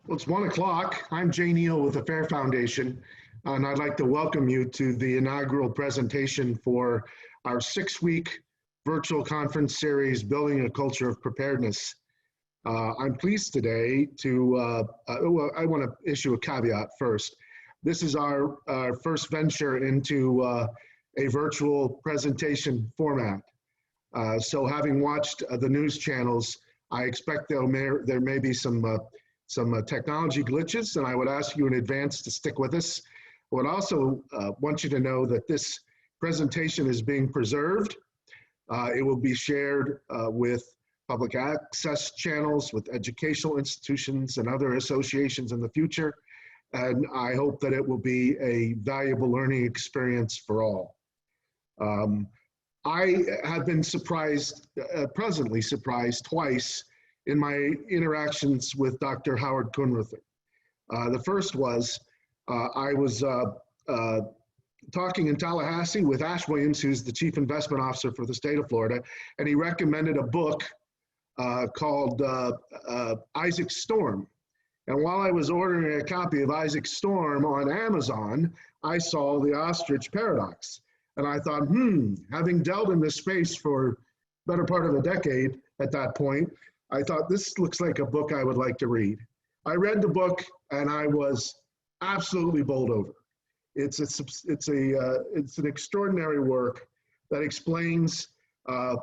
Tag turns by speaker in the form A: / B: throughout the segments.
A: Well, it's 1 o'clock. I'm Jay Neal with the Fair Foundation, and I'd like to welcome you to the inaugural presentation for our 6-week virtual conference series, Building a Culture of Preparedness. I'm pleased today to, well, I want to issue a caveat first. This is our first venture into a virtual presentation format. So having watched the news channels, I expect there may be some technology glitches, and I would ask you in advance to stick with us. I would also want you to know that this presentation is being preserved. It will be shared with public access channels, with educational institutions and other associations in the future, and I hope that it will be a valuable learning experience for all. I have been surprised, pleasantly surprised twice in my interactions with Dr. Howard Kunreuther. The first was, I was talking in Tallahassee with Ash Williams, who's the Chief Investment Officer for the state of Florida, and he recommended a book called Isaac Storm. And while I was ordering a copy of Isaac Storm on Amazon, I saw the Ostrich Paradox. And I thought, having dealt in this space for the better part of a decade at that point, I thought this looks like a book I would like to read. I read the book and I was absolutely bowled over. It's an extraordinary work that explains. I'm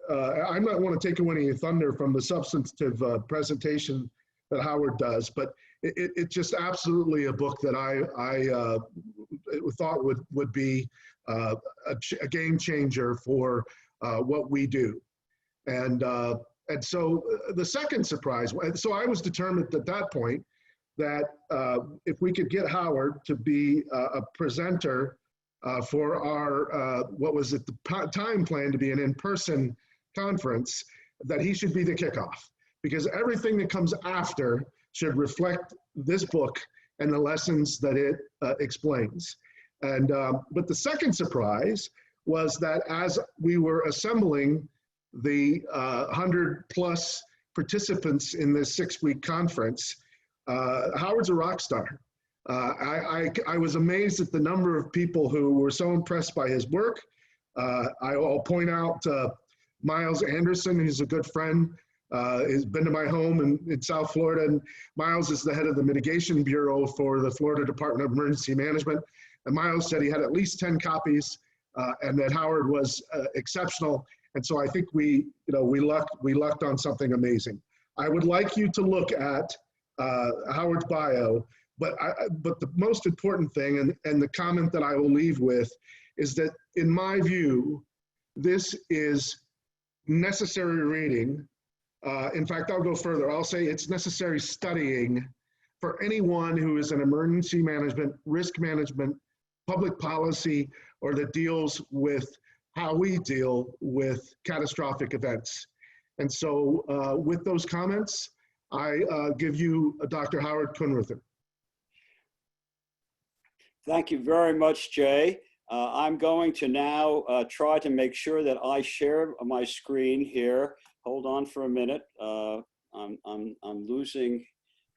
A: not want to take away any thunder from the substantive presentation that Howard does, but it's just absolutely a book that I thought would be a game changer for what we do. And so the second surprise, so I was determined at that point that if we could get Howard to be a presenter for our, what was at the time planned to be an in-person conference, that he should be the kickoff, because everything that comes after should reflect this book and the lessons that it explains. And, but the second surprise was that as we were assembling the 100+ participants in this 6-week conference, Howard's a rock star. I was amazed at the number of people who were so impressed by his work. I'll point out Miles Anderson, who's a good friend, has been to my home in South Florida, and Miles is the head of the Mitigation Bureau for the Florida Department of Emergency Management. And Miles said he had at least 10 copies and that Howard was exceptional. And so I think we lucked on something amazing. I would like you to look at Howard's bio, but the most important thing, and the comment that I will leave with, is that in my view, this is necessary reading. In fact, I'll go further. I'll say it's necessary studying for anyone who is in emergency management, risk management, public policy, or that deals with how we deal with catastrophic events. And so with those comments, I give you Dr. Howard Kunreuther.
B: Thank you very much, Jay. I'm going to now try to make sure that I share my screen here. Hold on for a minute. I'm losing,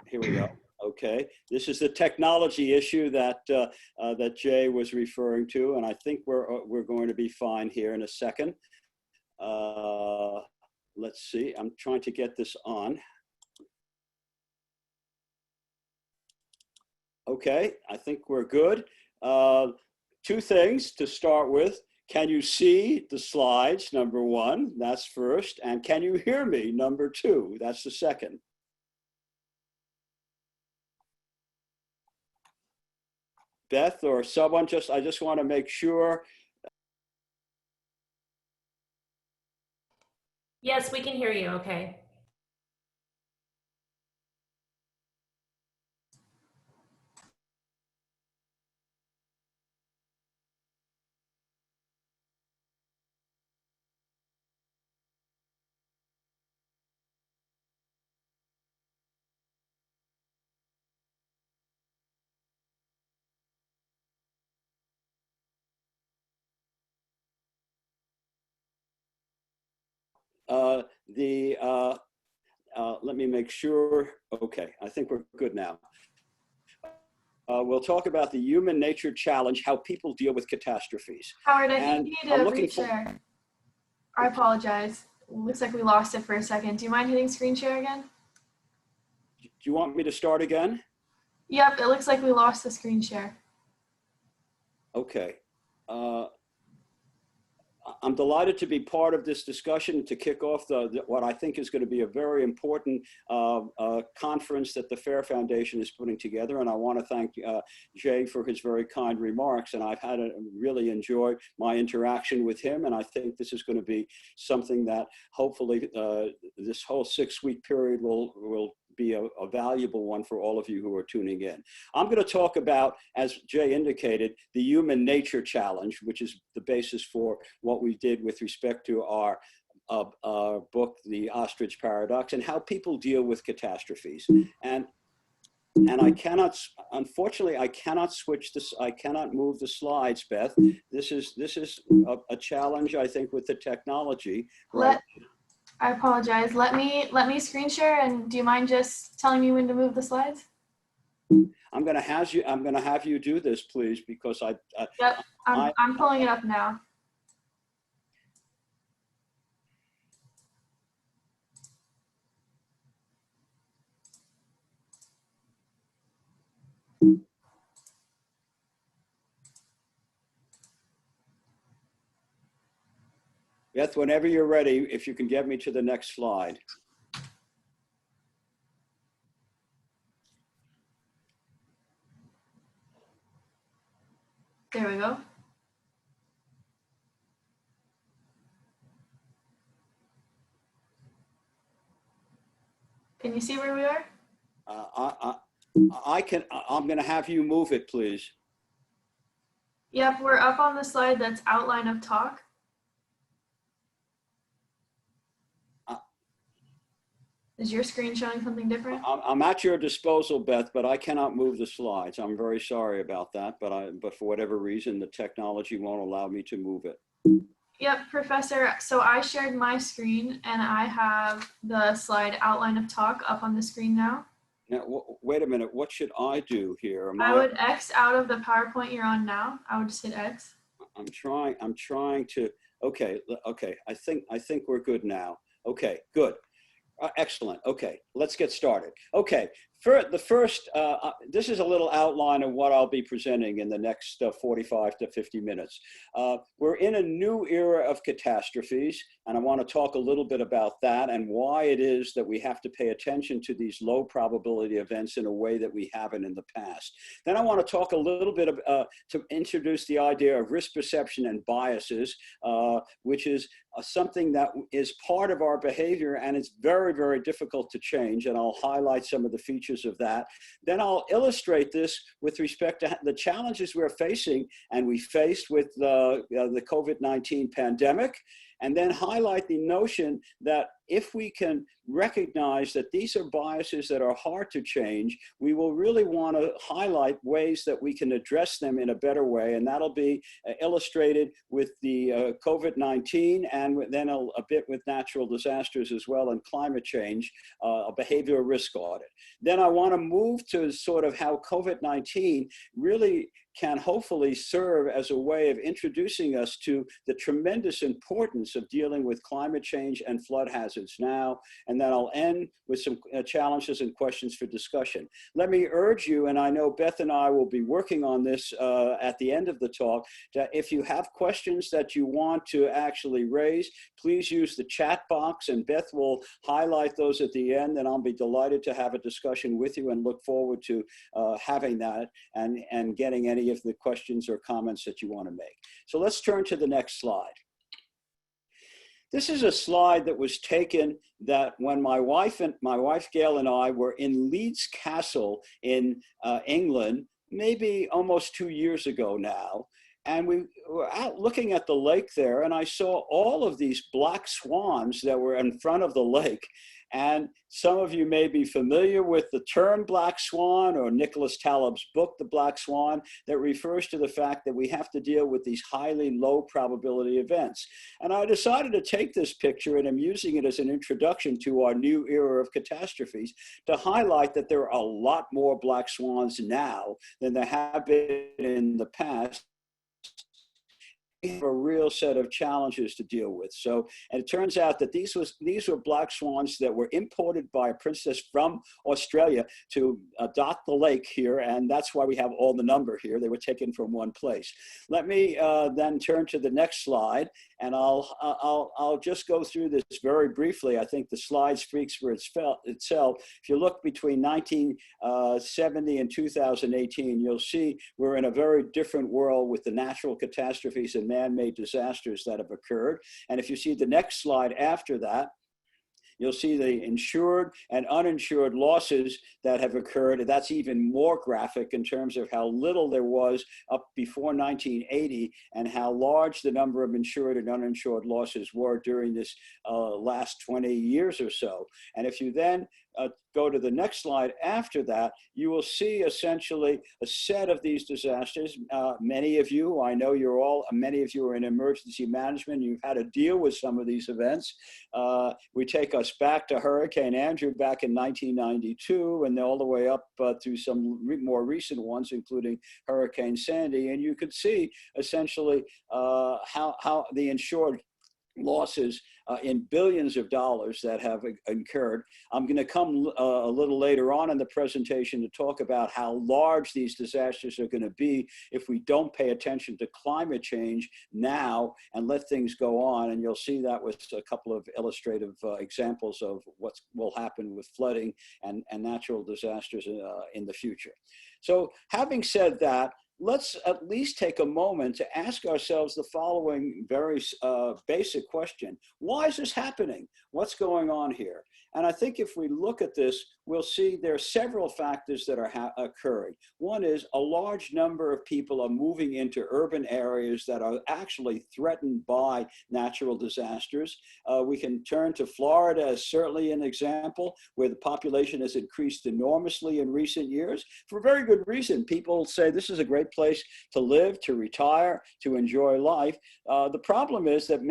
B: here we go. Okay, this is the technology issue that that Jay was referring to, and I think we're going to be fine here in a second. Let's see. I'm trying to get this on. Okay, I think we're good. 2 things to start with. Can you see the slides? Number 1, that's first. And can you hear me? Number 2, that's the second. Beth or someone, I just want to make sure.
C: Yes, we can hear you. Okay.
B: let me make sure. Okay, I think we're good now. We'll talk about the human nature challenge, how people deal with catastrophes.
D: Howard, I think you need to reshare. I apologize. Looks like we lost it for a second. Do you mind hitting screen share again?
B: Do you want me to start again?
D: Yep, it looks like we lost the screen share.
B: Okay. I'm delighted to be part of this discussion to kick off what I think is going to be a very important conference that the FAIR Foundation is putting together. And I want to thank Jay for his very kind remarks. And I've had really enjoyed my interaction with him. And I think this is going to be something that hopefully this whole 6-week period will be a valuable one for all of you who are tuning in. I'm going to talk about, as Jay indicated, the human nature challenge, which is the basis for what we did with respect to our book, The Ostrich Paradox, and how people deal with catastrophes. And I cannot, unfortunately, I cannot switch this. I cannot move the slides, Beth. This is a challenge, I think, with the technology. Right?
D: I apologize. Let me screen share, and do you mind just telling me when to move the slides?
B: I'm going to have you do this, please, because
D: Yep, I'm pulling it up now.
B: Beth, whenever you're ready, if you can get me to the next slide.
D: There we go. Can you see where we are?
B: I'm going to have you move it, please.
D: Yep, we're up on the slide that's outline of talk. Is your screen showing something different?
B: I'm at your disposal, Beth, but I cannot move the slides. I'm very sorry about that, but for whatever reason, the technology won't allow me to move it.
D: Yep, Professor. So I shared my screen, and I have the slide outline of talk up on the screen now.
B: Now, wait a minute. What should I do here?
D: I would X out of the PowerPoint you're on now. I would just hit X.
B: I'm trying to. Okay. I think we're good now. Okay. Good. Excellent. Okay, let's get started. Okay, for the first, this is a little outline of what I'll be presenting in the next 45 to 50 minutes. We're in a new era of catastrophes, and I want to talk a little bit about that and why it is that we have to pay attention to these low probability events in a way that we haven't in the past. Then I want to talk a little bit to introduce the idea of risk perception and biases, which is something that is part of our behavior, and it's very, very difficult to change, and I'll highlight some of the features of that. Then I'll illustrate this with respect to the challenges we're facing and we faced with the COVID-19 pandemic, and then highlight the notion that if we can recognize that these are biases that are hard to change, we will really want to highlight ways that we can address them in a better way. And that'll be illustrated with the COVID-19 and then a bit with natural disasters as well and climate change, a behavioral risk audit. Then I want to move to sort of how COVID-19 really can hopefully serve as a way of introducing us to the tremendous importance of dealing with climate change and flood hazards now. And then I'll end with some challenges and questions for discussion. Let me urge you, and I know Beth and I will be working on this at the end of the talk, that if you have questions that you want to actually raise, please use the chat box, and Beth will highlight those at the end, and I'll be delighted to have a discussion with you and look forward to having that and getting any of the questions or comments that you want to make. So let's turn to the next slide. This is a slide that was taken that when my wife Gail and I were in Leeds Castle in England, maybe almost 2 years ago now. And we were out looking at the lake there, and I saw all of these black swans that were in front of the lake. And some of you may be familiar with the term black swan, or Nicholas Taleb's book, The Black Swan, that refers to the fact that we have to deal with these highly low probability events. And I decided to take this picture, and I'm using it as an introduction to our new era of catastrophes, to highlight that there are a lot more black swans now than there have been in the past. We have a real set of challenges to deal with. So, and it turns out that these were black swans that were imported by a princess from Australia to dot the lake here, and that's why we have all the number here. They were taken from one place. Let me then turn to the next slide, and I'll just go through this very briefly. I think the slide speaks for itself. If you look between 1970 and 2018, you'll see we're in a very different world with the natural catastrophes and man-made disasters that have occurred. And if you see the next slide after that, you'll see the insured and uninsured losses that have occurred. And that's even more graphic in terms of how little there was up before 1980 and how large the number of insured and uninsured losses were during this last 20 years or so. And if you then go to the next slide after that, you will see essentially a set of these disasters. Many of you, I know many of you are in emergency management. You've had to deal with some of these events. We take us back to Hurricane Andrew back in 1992 and all the way up through some more recent ones, including Hurricane Sandy. And you could see essentially how the insured losses in billions of dollars that have incurred. I'm going to come a little later on in the presentation to talk about how large these disasters are going to be if we don't pay attention to climate change now and let things go on. And you'll see that with a couple of illustrative examples of what will happen with flooding and natural disasters in the future. So having said that, let's at least take a moment to ask ourselves the following very basic question. Why is this happening? What's going on here? And I think if we look at this, we'll see there are several factors that are occurring. One is a large number of people are moving into urban areas that are actually threatened by natural disasters. We can turn to Florida as certainly an example where the population has increased enormously in recent years for a very good reason. People say this is a great place to live, to retire, to enjoy life. The problem is that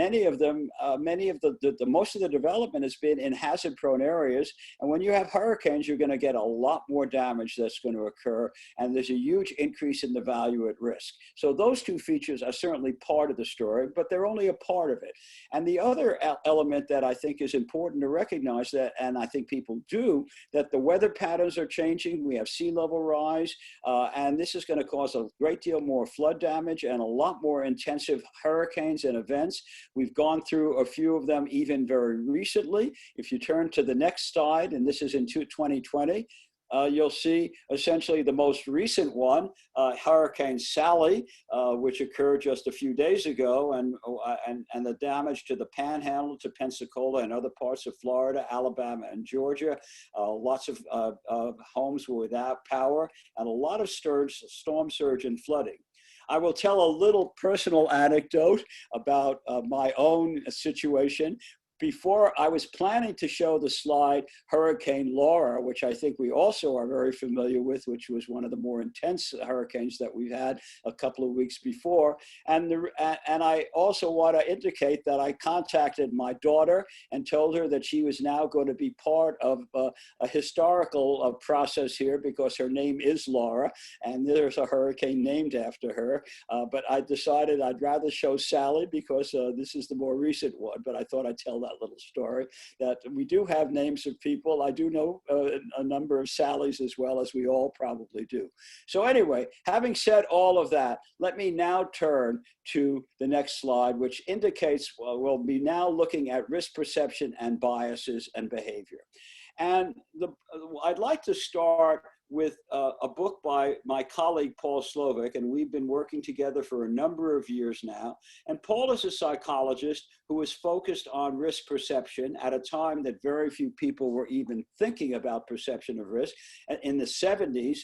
B: most of the development has been in hazard-prone areas, and when you have hurricanes, you're going to get a lot more damage that's going to occur, and there's a huge increase in the value at risk. So those two features are certainly part of the story, but they're only a part of it. And the other element that I think is important to recognize that, and I think people do, that the weather patterns are changing. We have sea level rise, and this is going to cause a great deal more flood damage and a lot more intensive hurricanes and events. We've gone through a few of them even very recently. If you turn to the next slide, and this is in 2020, you'll see essentially the most recent one, Hurricane Sally, which occurred just a few days ago, and the damage to the Panhandle, to Pensacola and other parts of Florida, Alabama, and Georgia. Lots of homes were without power, and a lot of storm surge and flooding. I will tell a little personal anecdote about my own situation. Before, I was planning to show the slide Hurricane Laura, which I think we also are very familiar with, which was one of the more intense hurricanes that we've had a couple of weeks before. And I also want to indicate that I contacted my daughter and told her that she was now going to be part of a historical process here because her name is Laura, and there's a hurricane named after her. But I decided I'd rather show Sally because this is the more recent one, but I thought I'd tell that little story, that we do have names of people. I do know a number of Sallys as well, as we all probably do. So anyway, having said all of that, let me now turn to the next slide, which indicates we'll be now looking at risk perception and biases and behavior. And I'd like to start with a book by my colleague, Paul Slovic, and we've been working together for a number of years now. And Paul is a psychologist who is focused on risk perception at a time that very few people were even thinking about perception of risk in the 70s.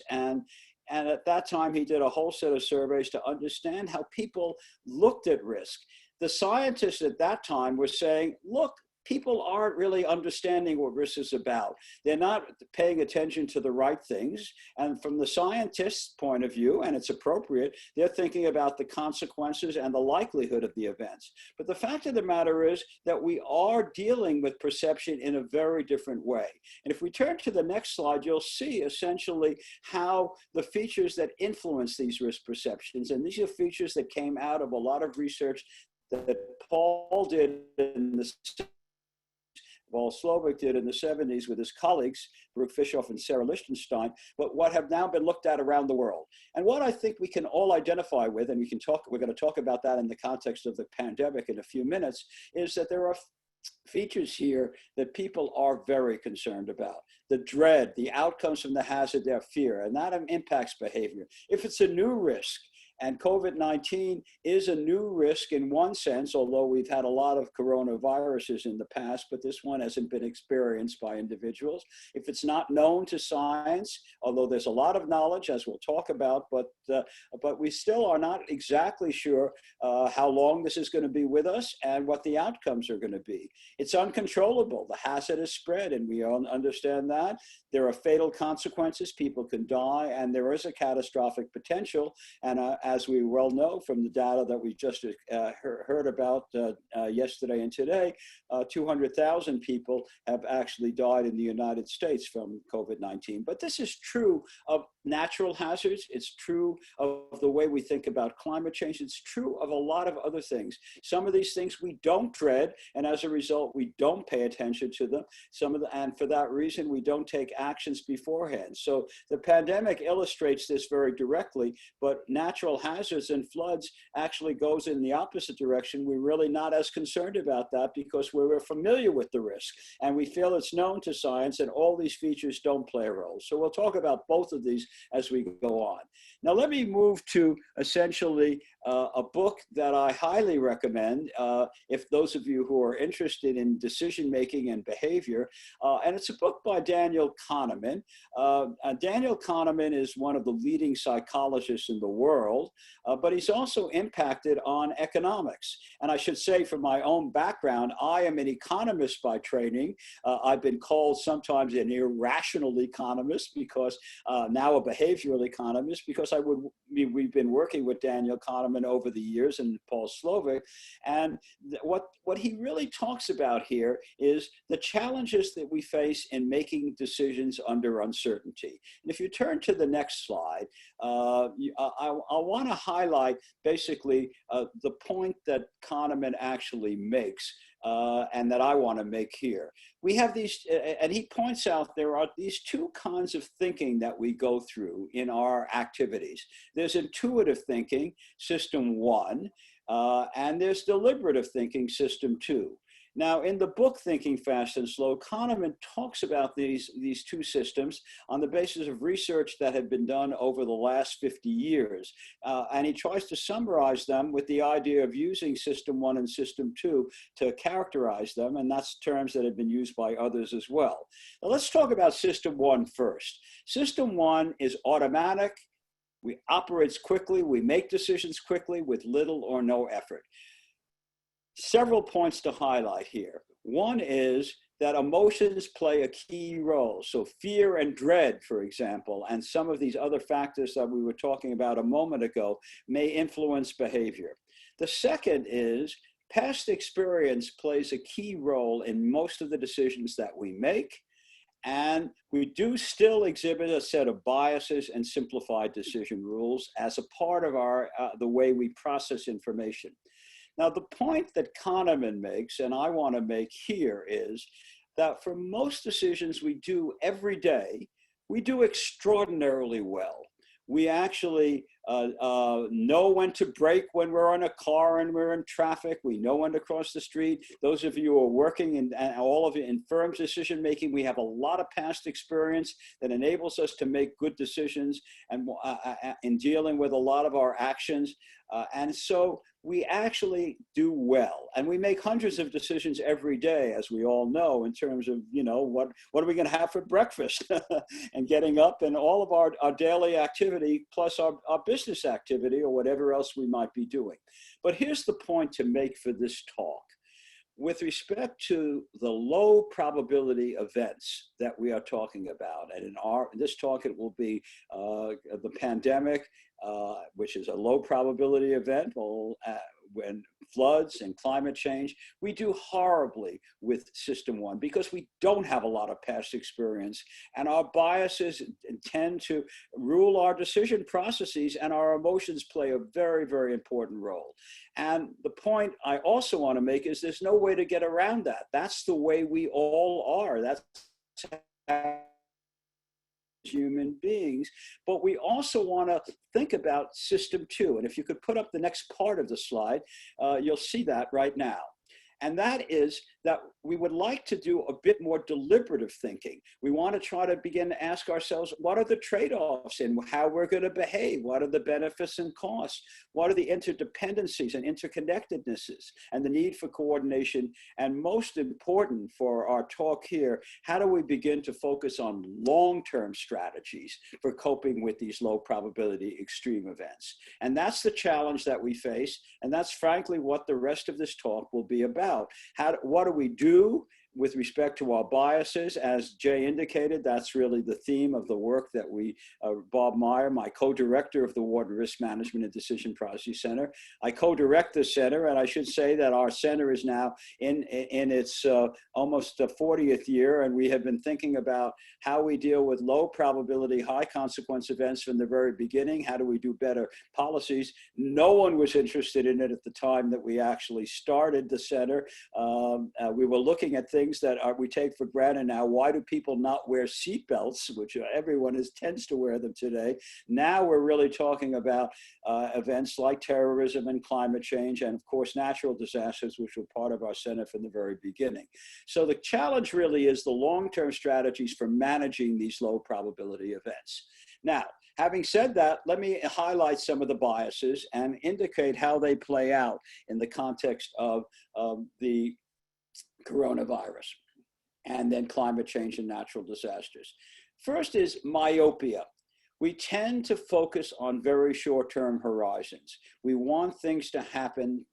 B: And at that time, he did a whole set of surveys to understand how people looked at risk. The scientists at that time were saying, look, people aren't really understanding what risk is about. They're not paying attention to the right things. And from the scientist's point of view, and it's appropriate, they're thinking about the consequences and the likelihood of the events. But the fact of the matter is that we are dealing with perception in a very different way. And if we turn to the next slide, you'll see essentially how the features that influence these risk perceptions, and these are features that came out of a lot of research that Paul did in the Slovic did in the 70s with his colleagues, Baruch Fishoff and Sarah Lichtenstein, but what have now been looked at around the world. And what I think we can all identify with, and we're going to talk about that in the context of the pandemic in a few minutes, is that there are features here that people are very concerned about. The dread, the outcomes from the hazard, their fear, and that impacts behavior. If it's a new risk, and COVID-19 is a new risk in one sense, although we've had a lot of coronaviruses in the past, but this one hasn't been experienced by individuals. If it's not known to science, although there's a lot of knowledge, as we'll talk about, but we still are not exactly sure how long this is going to be with us and what the outcomes are going to be. It's uncontrollable. The hazard is spread, and we all understand that. There are fatal consequences. People can die, and there is a catastrophic potential. And as we well know from the data that we just heard about yesterday and today, 200,000 people have actually died in the United States from COVID-19. But this is true of natural hazards. It's true of the way we think about climate change. It's true of a lot of other things. Some of these things we don't dread, and as a result, we don't pay attention to them. And for that reason, we don't take actions beforehand. So the pandemic illustrates this very directly, but natural hazards and floods actually goes in the opposite direction. We're really not as concerned about that because we're familiar with the risk and we feel it's known to science, and all these features don't play a role. So we'll talk about both of these as we go on. Now let me move to essentially a book that I highly recommend if those of you who are interested in decision-making and behavior, and it's a book by Daniel Kahneman. Daniel Kahneman is one of the leading psychologists in the world, but he's also impacted on economics. And I should say, from my own background, I am an economist by training. I've been called sometimes an irrational economist because now a behavioral economist, because we've been working with Daniel Kahneman over the years and Paul Slovic. And what he really talks about here is the challenges that we face in making decisions under uncertainty. And if you turn to the next slide, I want to highlight basically the point that Kahneman actually makes and that I want to make here. We have these, and he points out there are these two kinds of thinking that we go through in our activities. There's intuitive thinking, system 1, and there's deliberative thinking, system 2. Now, in the book Thinking Fast and Slow, Kahneman talks about these two systems on the basis of research that had been done over the last 50 years. And he tries to summarize them with the idea of using system 1 and system 2 to characterize them, and that's terms that have been used by others as well. Now, let's talk about system 1 first. System 1 is automatic. We operates quickly. We make decisions quickly with little or no effort. Several points to highlight here. One is that emotions play a key role. So fear and dread, for example, and some of these other factors that we were talking about a moment ago may influence behavior. The second is past experience plays a key role in most of the decisions that we make. And we do still exhibit a set of biases and simplified decision rules as a part of the way we process information. Now, the point that Kahneman makes, and I want to make here, is that for most decisions we do every day, we do extraordinarily well. We actually know when to brake when we're in a car and we're in traffic. We know when to cross the street. Those of you who are working and all of you in firm decision making, we have a lot of past experience that enables us to make good decisions and in dealing with a lot of our actions. And so we actually do well. And we make hundreds of decisions every day, as we all know, in terms of, you know, what are we going to have for breakfast and getting up, and all of our daily activity plus our business activity or whatever else we might be doing. But here's the point to make for this talk. With respect to the low probability events that we are talking about, and in this talk it will be the pandemic, which is a low probability event, when floods and climate change, we do horribly with System 1 because we don't have a lot of past experience, and our biases tend to rule our decision processes, and our emotions play a very, very important role. And the point I also want to make is there's no way to get around that. That's the way we all are. That's human beings. But we also want to think about System 2. And if you could put up the next part of the slide, you'll see that right now. And that is that we would like to do a bit more deliberative thinking. We want to try to begin to ask ourselves, what are the trade-offs in how we're going to behave? What are the benefits and costs? What are the interdependencies and interconnectednesses and the need for coordination? And most important for our talk here, how do we begin to focus on long-term strategies for coping with these low probability extreme events? And that's the challenge that we face. And that's frankly what the rest of this talk will be about. What do we do with respect to our biases? As Jay indicated, that's really the theme of the work that Bob Meyer, my co-director of the Wharton Risk Management and Decision Process Center. I co-direct the center, and I should say that our center is now in its almost 40th year, and we have been thinking about how we deal with low probability, high consequence events from the very beginning. How do we do better policies? No one was interested in it at the time that we actually started the center. We were looking at things that we take for granted now. Why do people not wear seatbelts, which everyone tends to wear them today? Now we're really talking about events like terrorism and climate change, and of course natural disasters, which were part of our center from the very beginning. So the challenge really is the long-term strategies for managing these low probability events. Now, having said that, let me highlight some of the biases and indicate how they play out in the context of the coronavirus and then climate change and natural disasters. First is myopia. We tend to focus on very short-term horizons. We want things to happen.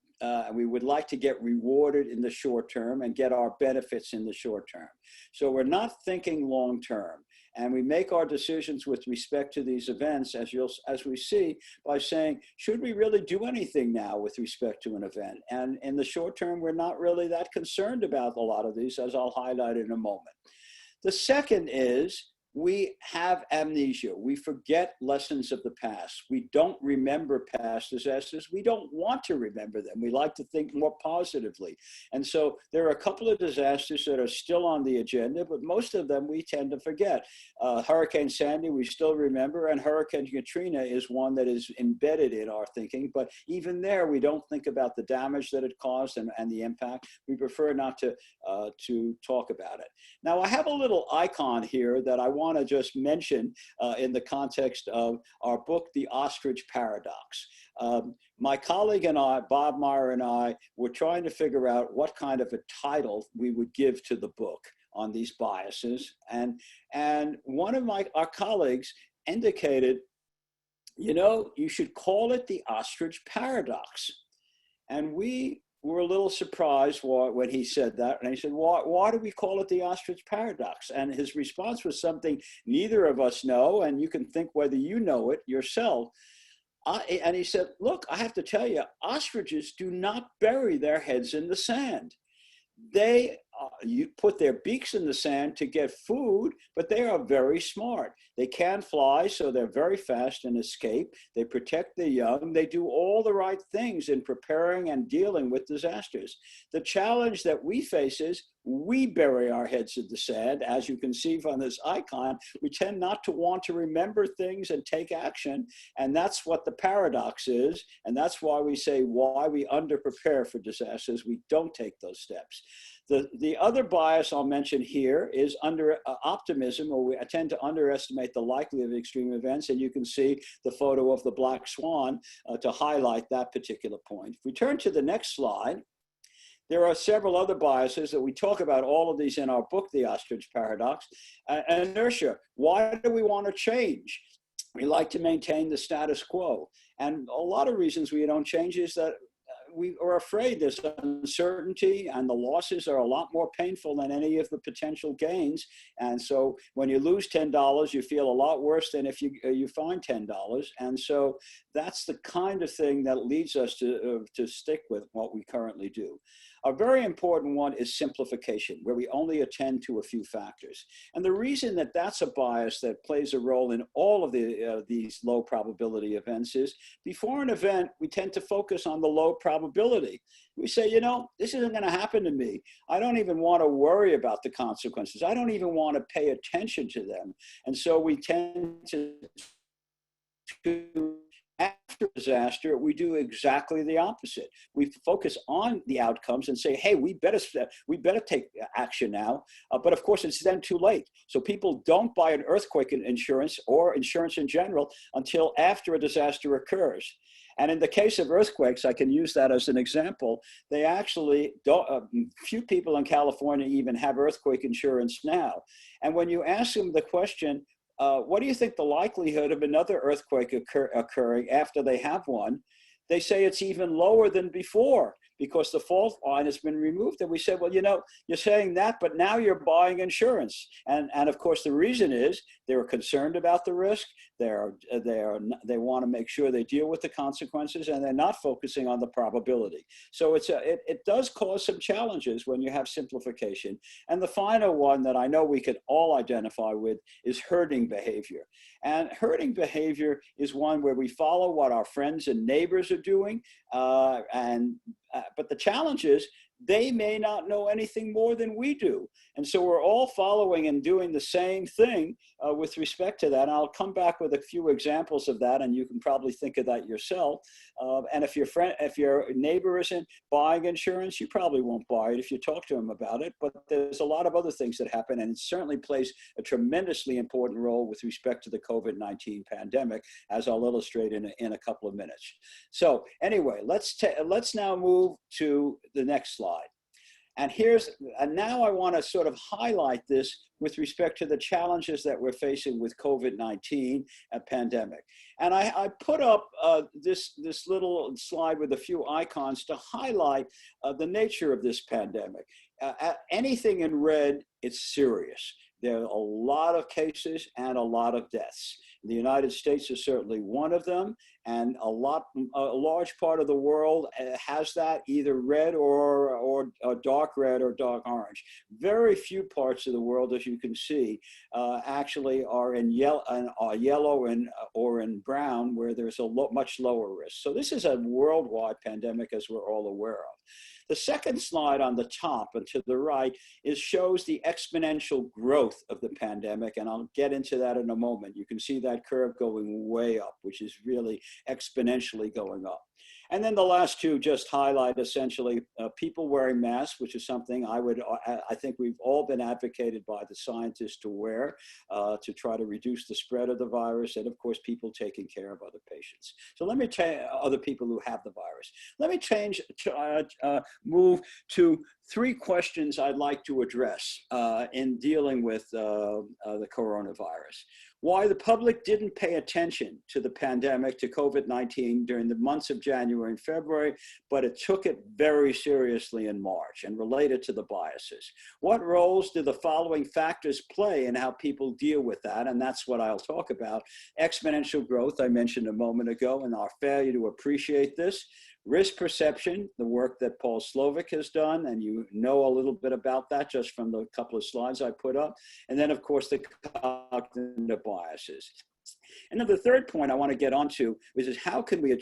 B: We would like to get rewarded in the short term and get our benefits in the short term. So we're not thinking long term. And we make our decisions with respect to these events, as we see, by saying, should we really do anything now with respect to an event? And in the short term, we're not really that concerned about a lot of these, as I'll highlight in a moment. The second is, we have amnesia. We forget lessons of the past. We don't remember past disasters. We don't want to remember them. We like to think more positively. And so there are a couple of disasters that are still on the agenda, but most of them we tend to forget. Hurricane Sandy, we still remember, and Hurricane Katrina is one that is embedded in our thinking. But even there, we don't think about the damage that it caused and the impact. We prefer not to talk about it. Now, I have a little icon here that I want to just mention in the context of our book, The Ostrich Paradox. My colleague and I, Bob Meyer and I, were trying to figure out what kind of a title we would give to the book on these biases. And one of our colleagues indicated, you know, you should call it The Ostrich Paradox. And we were a little surprised when he said that. And he said, why do we call it the Ostrich Paradox? And his response was something neither of us know, and you can think whether you know it yourself. And he said, look, I have to tell you, ostriches do not bury their heads in the sand. They you put their beaks in the sand to get food, but they are very smart. They can fly, so they're very fast and escape. They protect the young. They do all the right things in preparing and dealing with disasters. The challenge that we face is we bury our heads in the sand. As you can see from this icon, we tend not to want to remember things and take action. And that's what the paradox is. And that's why we say why we underprepare for disasters. We don't take those steps. The other bias I'll mention here is optimism, or I tend to underestimate the likelihood of extreme events, and you can see the photo of the black swan to highlight that particular point. If we turn to the next slide, there are several other biases that we talk about, all of these in our book, The Ostrich Paradox. Inertia, why do we want to change? We like to maintain the status quo. And a lot of reasons we don't change is that we are afraid there's uncertainty, and the losses are a lot more painful than any of the potential gains. And so when you lose $10, you feel a lot worse than if you find $10. And so that's the kind of thing that leads us to stick with what we currently do. A very important one is simplification, where we only attend to a few factors. And the reason that that's a bias that plays a role in all of these low probability events is before an event, we tend to focus on the low probability. We say, you know, this isn't going to happen to me. I don't even want to worry about the consequences. I don't even want to pay attention to them. And so we tend to after disaster, we do exactly the opposite. We focus on the outcomes and say, hey, we better take action now. But of course, it's then too late. So people don't buy an earthquake insurance or insurance in general until after a disaster occurs. And in the case of earthquakes, I can use that as an example. They actually few people in California even have earthquake insurance now. And when you ask them the question, what do you think the likelihood of another earthquake occurring after they have one? They say it's even lower than before because the fault line has been removed. And we say, well, you know, you're saying that, but now you're buying insurance. And of course, the reason is they're concerned about the risk. They want to make sure they deal with the consequences, and they're not focusing on the probability. So it does cause some challenges when you have simplification. And the final one that I know we could all identify with is herding behavior. And herding behavior is one where we follow what our friends and neighbors are doing, but the challenge is they may not know anything more than we do. And so we're all following and doing the same thing with respect to that. And I'll come back with a few examples of that, and you can probably think of that yourself. And if your neighbor isn't buying insurance, you probably won't buy it if you talk to them about it. But there's a lot of other things that happen, and it certainly plays a tremendously important role with respect to the COVID-19 pandemic, as I'll illustrate in a couple of minutes. So anyway, let's now move to the next slide. And now I want to sort of highlight this with respect to the challenges that we're facing with COVID-19 pandemic. And I put up this little slide with a few icons to highlight the nature of this pandemic. Anything in red, it's serious. There are a lot of cases and a lot of deaths. The United States is certainly one of them, and a large part of the world has that, either red or dark red or dark orange. Very few parts of the world, as you can see, actually are in yellow or in brown, where there's a much lower risk. So this is a worldwide pandemic, as we're all aware of. The second slide on the top and to the right shows the exponential growth of the pandemic, and I'll get into that in a moment. You can see that curve going way up, which is really exponentially going up. And then the last two just highlight essentially people wearing masks, which is something I think we've all been advocated by the scientists to wear to try to reduce the spread of the virus, and of course people taking care of other patients. So let me other people who have the virus. Let me move to three questions I'd like to address in dealing with the coronavirus. Why the public didn't pay attention to the pandemic, to COVID-19 during the months of January and February, but it took it very seriously in March, and related to the biases. What roles do the following factors play in how people deal with that? And that's what I'll talk about. Exponential growth, I mentioned a moment ago, and our failure to appreciate this. Risk perception, the work that Paul Slovic has done, and you know a little bit about that just from the couple of slides I put up. And then, of course, the cognitive biases. And then the third point I want to get onto is how can we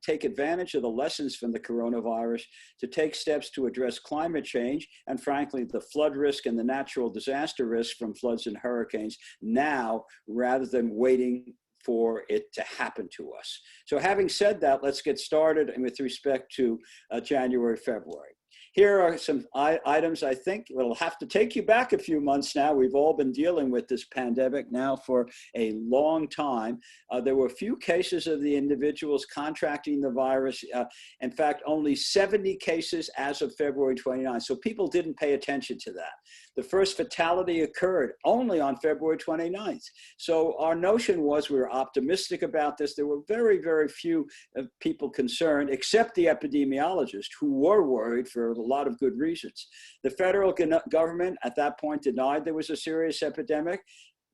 B: take advantage of the lessons from the coronavirus to take steps to address climate change and, frankly, the flood risk and the natural disaster risk from floods and hurricanes now, rather than waiting for it to happen to us. So having said that, let's get started with respect to January, February. Here are some items I think will have to take you back a few months now. We've all been dealing with this pandemic now for a long time. There were a few cases of the individuals contracting the virus. In fact, only 70 cases as of February 29. So people didn't pay attention to that. The first fatality occurred only on February 29th. So our notion was we were optimistic about this. There were very, very few people concerned, except the epidemiologists who were worried for a lot of good reasons. The federal government at that point denied there was a serious epidemic.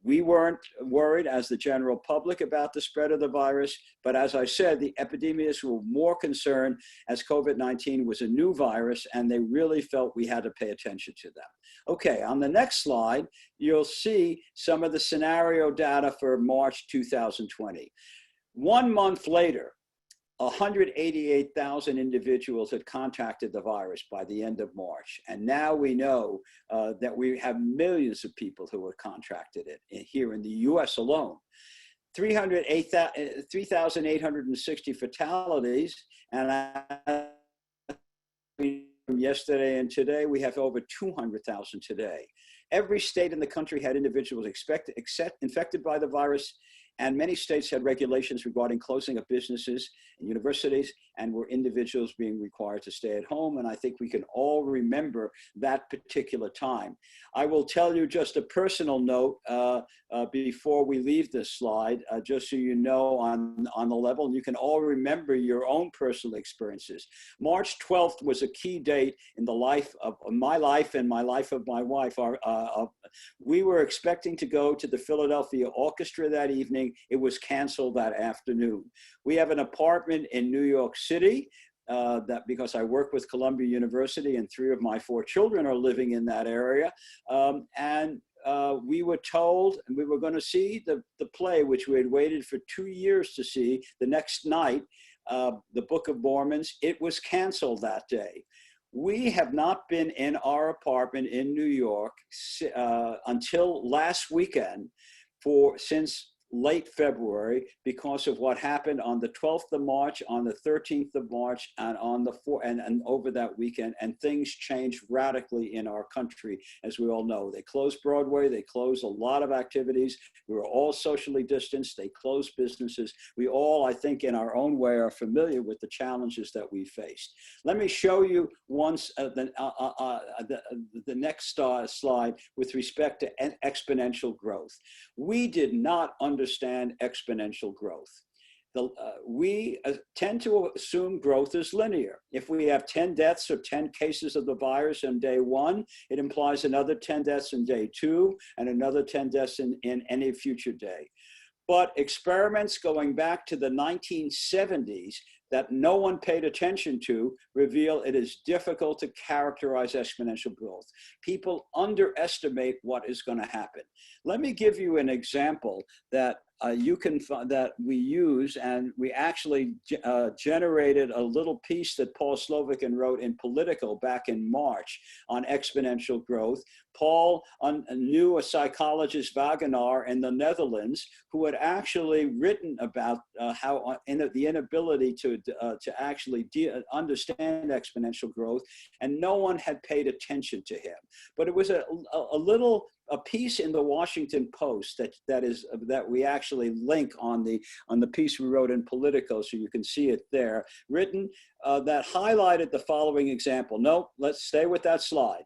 B: We weren't worried as the general public about the spread of the virus, but as I said, the epidemiologists were more concerned as COVID-19 was a new virus and they really felt we had to pay attention to them. Okay, on the next slide, you'll see some of the scenario data for March 2020. 1 month later, 188,000 individuals had contacted the virus by the end of March. And now we know that we have millions of people who have contracted it here in the US alone. 3,860 fatalities. And from yesterday and today, we have over 200,000 today. Every state in the country had individuals infected by the virus. And many states had regulations regarding closing of businesses and universities, and were individuals being required to stay at home. And I think we can all remember that particular time. I will tell you just a personal note before we leave this slide, just so you know on the level, and you can all remember your own personal experiences. March 12th was a key date in the life of my life and my life of my wife. We were expecting to go to the Philadelphia Orchestra that evening. It was canceled that afternoon. We have an apartment in New York City that because I work with Columbia University and 3 of my 4 children are living in that area. We were told we were going to see the play, which we had waited for 2 years to see, the next night, the Book of Mormon. It was canceled that day. We have not been in our apartment in New York until last weekend since late February because of what happened on the 12th of March, on the 13th of March, and on the and over that weekend. And things changed radically in our country, as we all know. They closed Broadway, they closed a lot of activities. We were all socially distanced, they closed businesses. We all, I think, in our own way are familiar with the challenges that we faced. Let me show you once the next slide with respect to exponential growth. We did not understand exponential growth. We tend to assume growth is linear. If we have 10 deaths or 10 cases of the virus on day 1, it implies another 10 deaths in day 2 and another 10 deaths in any future day. But experiments going back to the 1970s that no one paid attention to reveal it is difficult to characterize exponential growth. People underestimate what is going to happen. Let me give you an example that that we use, and we actually generated a little piece that Paul Slovikin wrote in Politico back in March on exponential growth. Paul knew a psychologist, Wagenaar, in the Netherlands, who had actually written about how the inability to actually understand exponential growth, and no one had paid attention to him. But it was a piece in the Washington Post that we actually link on the piece we wrote in Politico, so you can see it there, written that highlighted the following example. No, let's stay with that slide.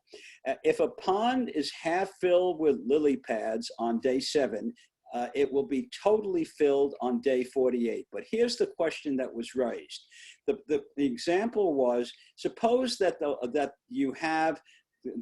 B: If a pond is half filled with lily pads on day 7, it will be totally filled on day 48. But here's the question that was raised. The example was, suppose that you have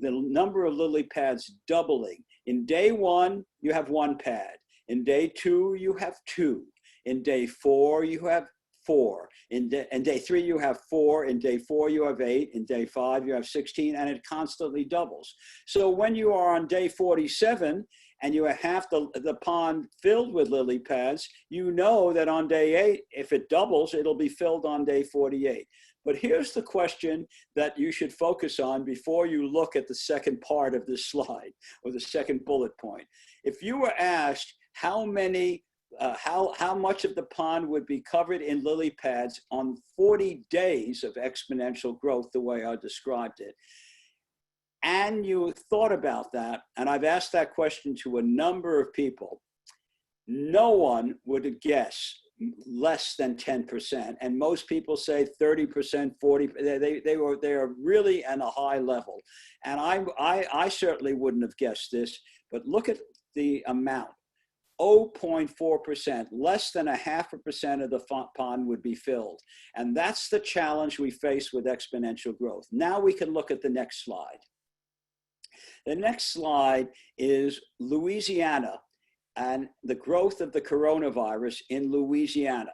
B: the number of lily pads doubling. In day 1, you have 1 pad. In day 2, you have 2. In day 4, you have 4. In day 3, you have 4. In day 4, you have 8. In day 5, you have 16, and it constantly doubles. So when you are on day 47 and you have half the pond filled with lily pads, you know that on day 8, if it doubles, it'll be filled on day 48. But here's the question that you should focus on before you look at the second part of this slide, or the second bullet point. If you were asked how many how much of the pond would be covered in lily pads on 40 days of exponential growth, the way I described it. And you thought about that, and I've asked that question to a number of people. No one would guess less than 10%, and most people say 30%, 40%. They are really at a high level, and I certainly wouldn't have guessed this. But look at the amount. 0.4%, less than 0.5% of the pond would be filled. And that's the challenge we face with exponential growth. Now we can look at the next slide. The next slide is Louisiana and the growth of the coronavirus in Louisiana.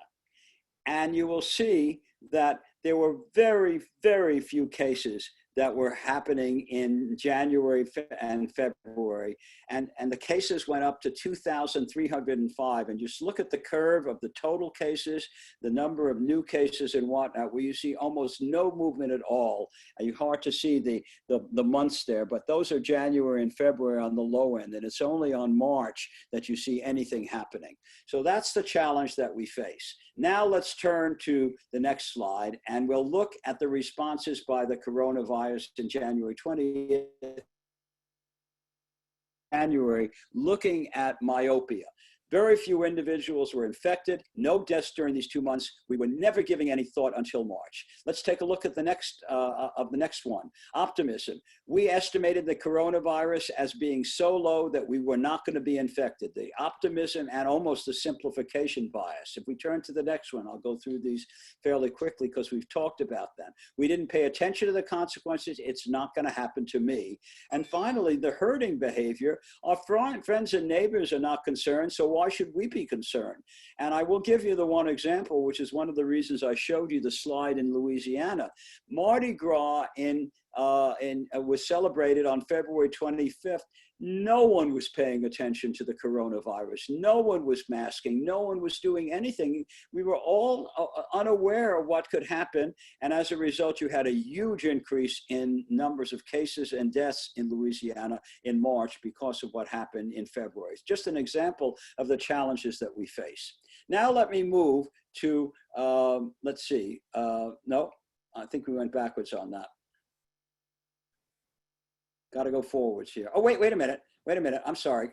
B: And you will see that there were very, very few cases that were happening in January and February. And the cases went up to 2,305. And just look at the curve of the total cases, the number of new cases and whatnot, where you see almost no movement at all. And it's hard to see the months there, but those are January and February on the low end. And it's only on March that you see anything happening. So that's the challenge that we face. Now let's turn to the next slide, and we'll look at the responses by the coronavirus in January 20th, looking at myopia. Very few individuals were infected, no deaths during these 2 months. We were never giving any thought until March. Let's take a look at the next one. Optimism. We estimated the coronavirus as being so low that we were not going to be infected. The optimism and almost the simplification bias. If we turn to the next one, I'll go through these fairly quickly because we've talked about them. We didn't pay attention to the consequences. It's not going to happen to me. And finally, the herding behavior. Our friends and neighbors are not concerned, so why should we be concerned? And I will give you the one example, which is one of the reasons I showed you the slide in Louisiana. Mardi Gras was celebrated on February 25th. No one was paying attention to the coronavirus. No one was masking. No one was doing anything. We were all unaware of what could happen. And as a result, you had a huge increase in numbers of cases and deaths in Louisiana in March because of what happened in February. It's just an example of the challenges that we face. Now let me move to, let's see. No, I think we went backwards on that. Got to go forwards here. Oh, wait a minute. I'm sorry.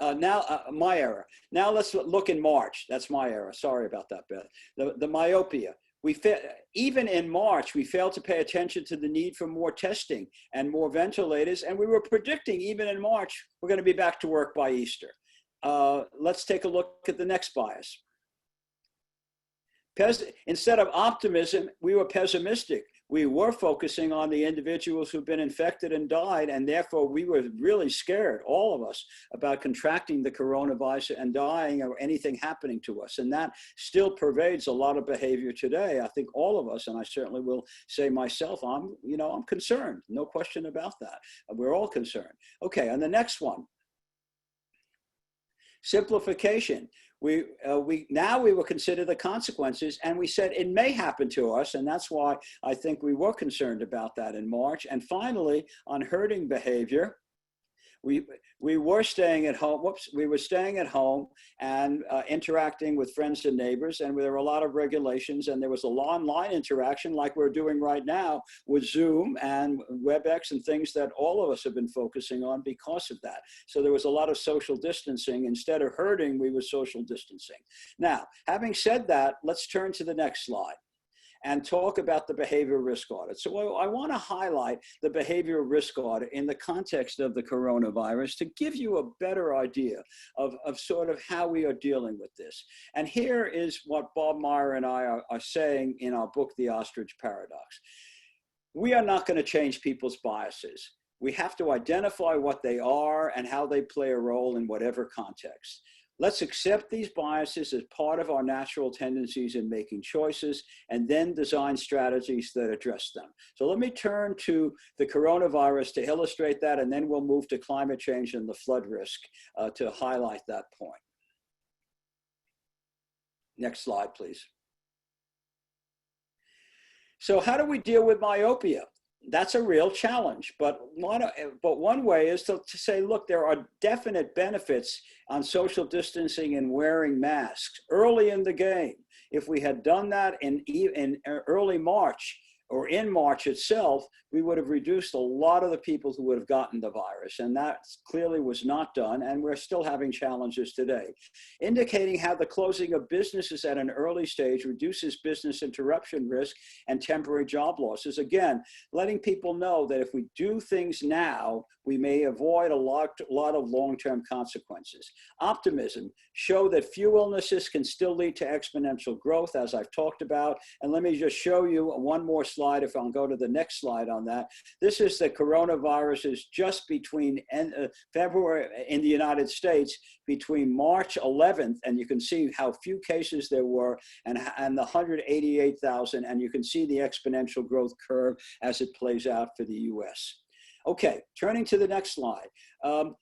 B: My error. Now let's look in March. That's my error. Sorry about that, Beth. The myopia. Even in March, we failed to pay attention to the need for more testing and more ventilators. And we were predicting even in March, we're going to be back to work by Easter. Let's take a look at the next bias. Instead of optimism, we were pessimistic. We were focusing on the individuals who've been infected and died, and therefore we were really scared, all of us, about contracting the coronavirus and dying or anything happening to us. And that still pervades a lot of behavior today. I think all of us, and I certainly will say myself, I'm concerned. No question about that. We're all concerned. Okay, and the next one. Simplification. We will consider the consequences, and we said it may happen to us, and that's why I think we were concerned about that in March. And finally, on herding behavior, we were staying at home. We were staying at home and interacting with friends and neighbors, and there were a lot of regulations, and there was a lot of online interaction like we're doing right now with Zoom and WebEx and things that all of us have been focusing on because of that. So there was a lot of social distancing. Instead of herding, we were social distancing. Now, having said that, let's turn to the next slide and talk about the behavioral risk audit. So I want to highlight the behavioral risk audit in the context of the coronavirus to give you a better idea of sort of how we are dealing with this. And here is what Bob Meyer and I are saying in our book, The Ostrich Paradox. We are not going to change people's biases. We have to identify what they are and how they play a role in whatever context. Let's accept these biases as part of our natural tendencies in making choices and then design strategies that address them. So let me turn to the coronavirus to illustrate that, and then we'll move to climate change and the flood risk to highlight that point. Next slide, please. So how do we deal with myopia? that's a real challenge. But one way is to say, look, there are definite benefits on social distancing and wearing masks early in the game. If we had done that in early March, or in March itself, we would have reduced a lot of the people who would have gotten the virus. And that clearly was not done. And we're still having challenges today, indicating how the closing of businesses at an early stage reduces business interruption risk and temporary job losses. Again, letting people know that if we do things now, we may avoid a lot of long-term consequences. Optimism, show that few illnesses can still lead to exponential growth, as I've talked about. And let me just show you one more slide, if I'll go to the next slide on that. This is the coronaviruses just between February in the United States, between March 11th, and you can see how few cases there were, and the 188,000, and you can see the exponential growth curve as it plays out for the US. Okay, turning to the next slide.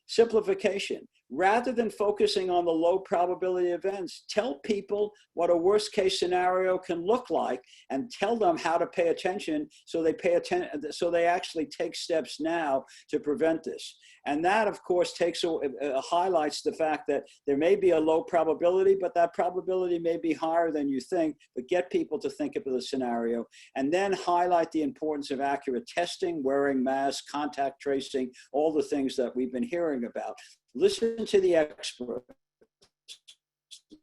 B: Simplification. Rather than focusing on the low probability events, tell people what a worst case scenario can look like and tell them how to pay attention so they actually take steps now to prevent this. And that, of course, highlights the fact that there may be a low probability, but that probability may be higher than you think, but get people to think of the scenario, and then highlight the importance of accurate testing, wearing masks, contact tracing, all the things that we've been hearing about. Listen to the experts,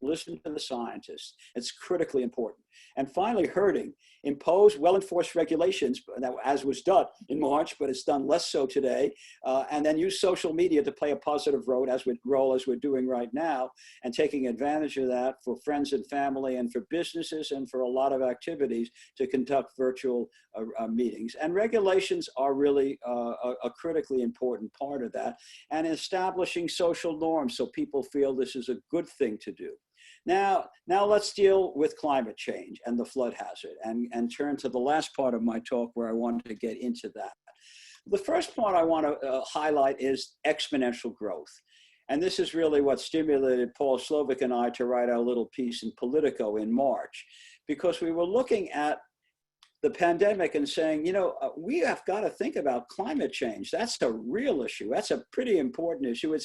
B: listen to the scientists. It's critically important. And finally, herding. Impose well-enforced regulations, as was done in March, but it's done less so today. And then use social media to play a positive role as we're doing right now, and taking advantage of that for friends and family and for businesses and for a lot of activities to conduct virtual meetings. And regulations are really a critically important part of that, and establishing social norms so people feel this is a good thing to do. Now let's deal with climate change and the flood hazard, and turn to the last part of my talk where I wanted to get into that. The first part I want to highlight is exponential growth. And this is really what stimulated Paul Slovic and I to write our little piece in Politico in March, because we were looking at the pandemic and saying, you know, we have got to think about climate change. That's a real issue. That's a pretty important issue.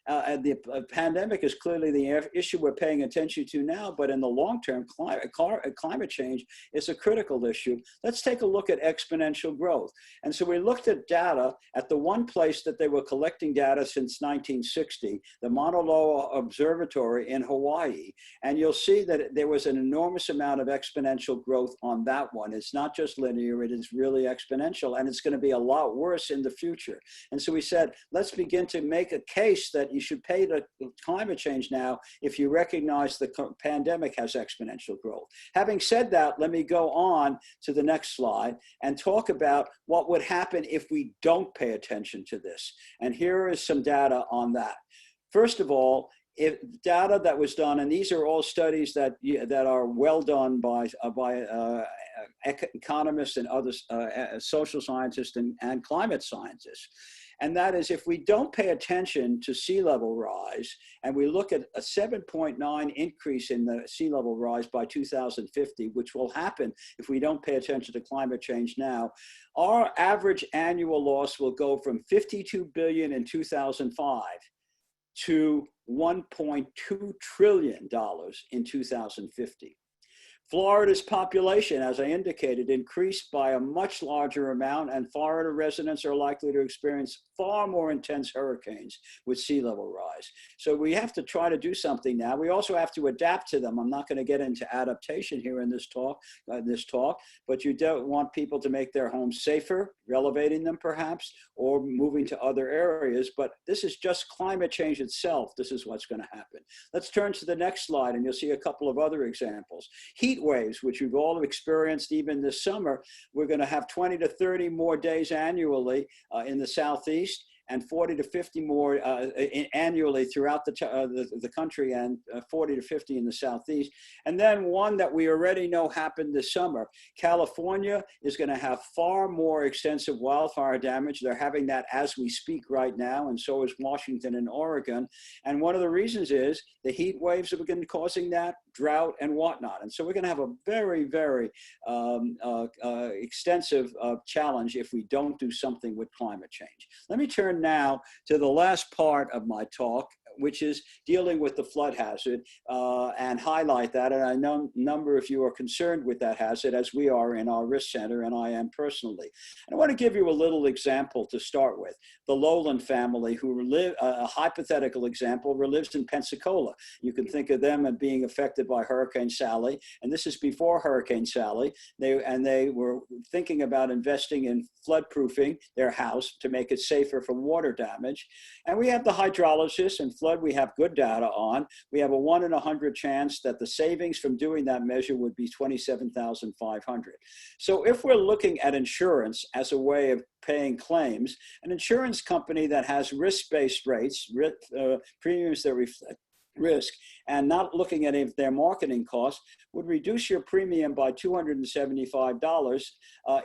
B: The pandemic is clearly the issue we're paying attention to now, but in the long term, climate change is a critical issue. Let's take a look at exponential growth. And so we looked at data at the one place that they were collecting data since 1960, the Mauna Loa Observatory in Hawaii. And you'll see that there was an enormous amount of exponential growth on that one. It's not just linear, it is really exponential, and it's going to be a lot worse in the future. And so we said, let's begin to make a case that you should pay to climate change now if you recognize the pandemic has exponential growth. Having said that, let me go on to the next slide and talk about what would happen if we don't pay attention to this. And here is some data on that. First of all, data that was done, and these are all studies that are well done by economists and other social scientists and climate scientists. And that is, if we don't pay attention to sea level rise, and we look at a 7.9 increase in the sea level rise by 2050, which will happen if we don't pay attention to climate change now, our average annual loss will go from $52 billion in 2005 to $1.2 trillion in 2050. Florida's population, as I indicated, increased by a much larger amount, and Florida residents are likely to experience far more intense hurricanes with sea level rise. So we have to try to do something now. We also have to adapt to them. I'm not going to get into adaptation here in this talk, but you don't want people to make their homes safer, relevating them perhaps, or moving to other areas. But this is just climate change itself. This is what's going to happen. Let's turn to the next slide, and you'll see a couple of other examples. Heat waves, which we've all experienced even this summer. We're going to have 20 to 30 more days annually in the Southeast. and 40 to 50 more annually throughout the country, and 40 to 50 in the Southeast. And then one that we already know happened this summer. California is going to have far more extensive wildfire damage. They're having that as we speak right now, and so is Washington and Oregon. And one of the reasons is the heat waves have been causing that, drought and whatnot. And so we're going to have a very, very extensive challenge if we don't do something with climate change. Let me turn now to the last part of my talk, which is dealing with the flood hazard, and highlight that. And I know a number of you are concerned with that hazard, as we are in our risk center, and I am personally. And I want to give you a little example to start with. The Lowland family, who live, a hypothetical example, lives in Pensacola. You can think of them as being affected by Hurricane Sally, and this is before Hurricane Sally. They were thinking about investing in flood-proofing their house to make it safer from water damage. And we have the hydrologist and flood we have good data on. We have a 1 in 100 chance that the savings from doing that measure would be $27,500. So if we're looking at insurance as a way of paying claims, an insurance company that has risk-based rates, premiums that reflect risk, and not looking at their marketing costs, would reduce your premium by $275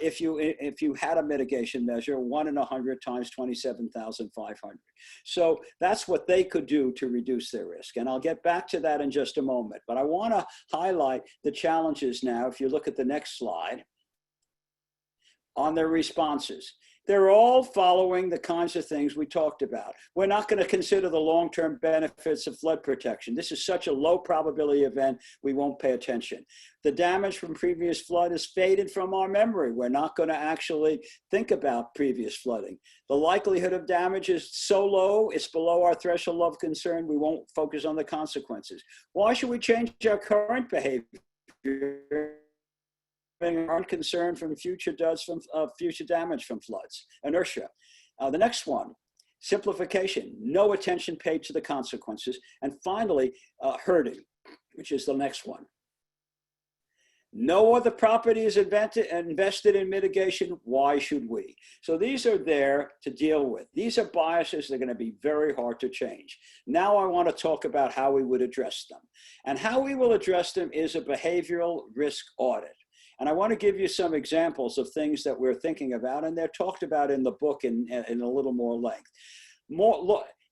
B: if you had a mitigation measure, 1 in 100 times 27,500. So that's what they could do to reduce their risk. And I'll get back to that in just a moment. But I want to highlight the challenges now. If you look at the next slide, on their responses. They're all following the kinds of things we talked about. We're not going to consider the long-term benefits of flood protection. This is such a low probability event, we won't pay attention. The damage from previous flood is faded from our memory. We're not going to actually think about previous flooding. The likelihood of damage is so low, it's below our threshold of concern, we won't focus on the consequences. Why should we change our current behavior? Aren't concerned from future damage from floods. Inertia. The next one, simplification, no attention paid to the consequences. And finally, herding, which is the next one. No other property is invested in mitigation. Why should we? So these are there to deal with. These are biases that are going to be very hard to change. Now I want to talk about how we would address them. And how we will address them is a behavioral risk audit. And I want to give you some examples of things that we're thinking about, and they're talked about in the book in a little more length.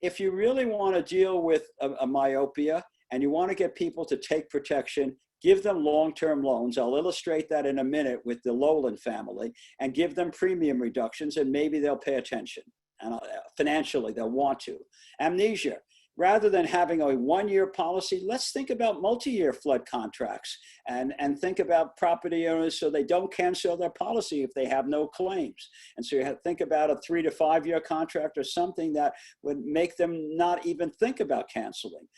B: If you really want to deal with a myopia and you want to get people to take protection, give them long-term loans. I'll illustrate that in a minute with the Lowland family, and give them premium reductions, and maybe they'll pay attention. And financially, they'll want to. Amnesia. Rather than having a 1-year policy, let's think about multi-year flood contracts and think about property owners so they don't cancel their policy if they have no claims. And so you have to think about a 3 to 5 year contract or something that would make them not even think about canceling.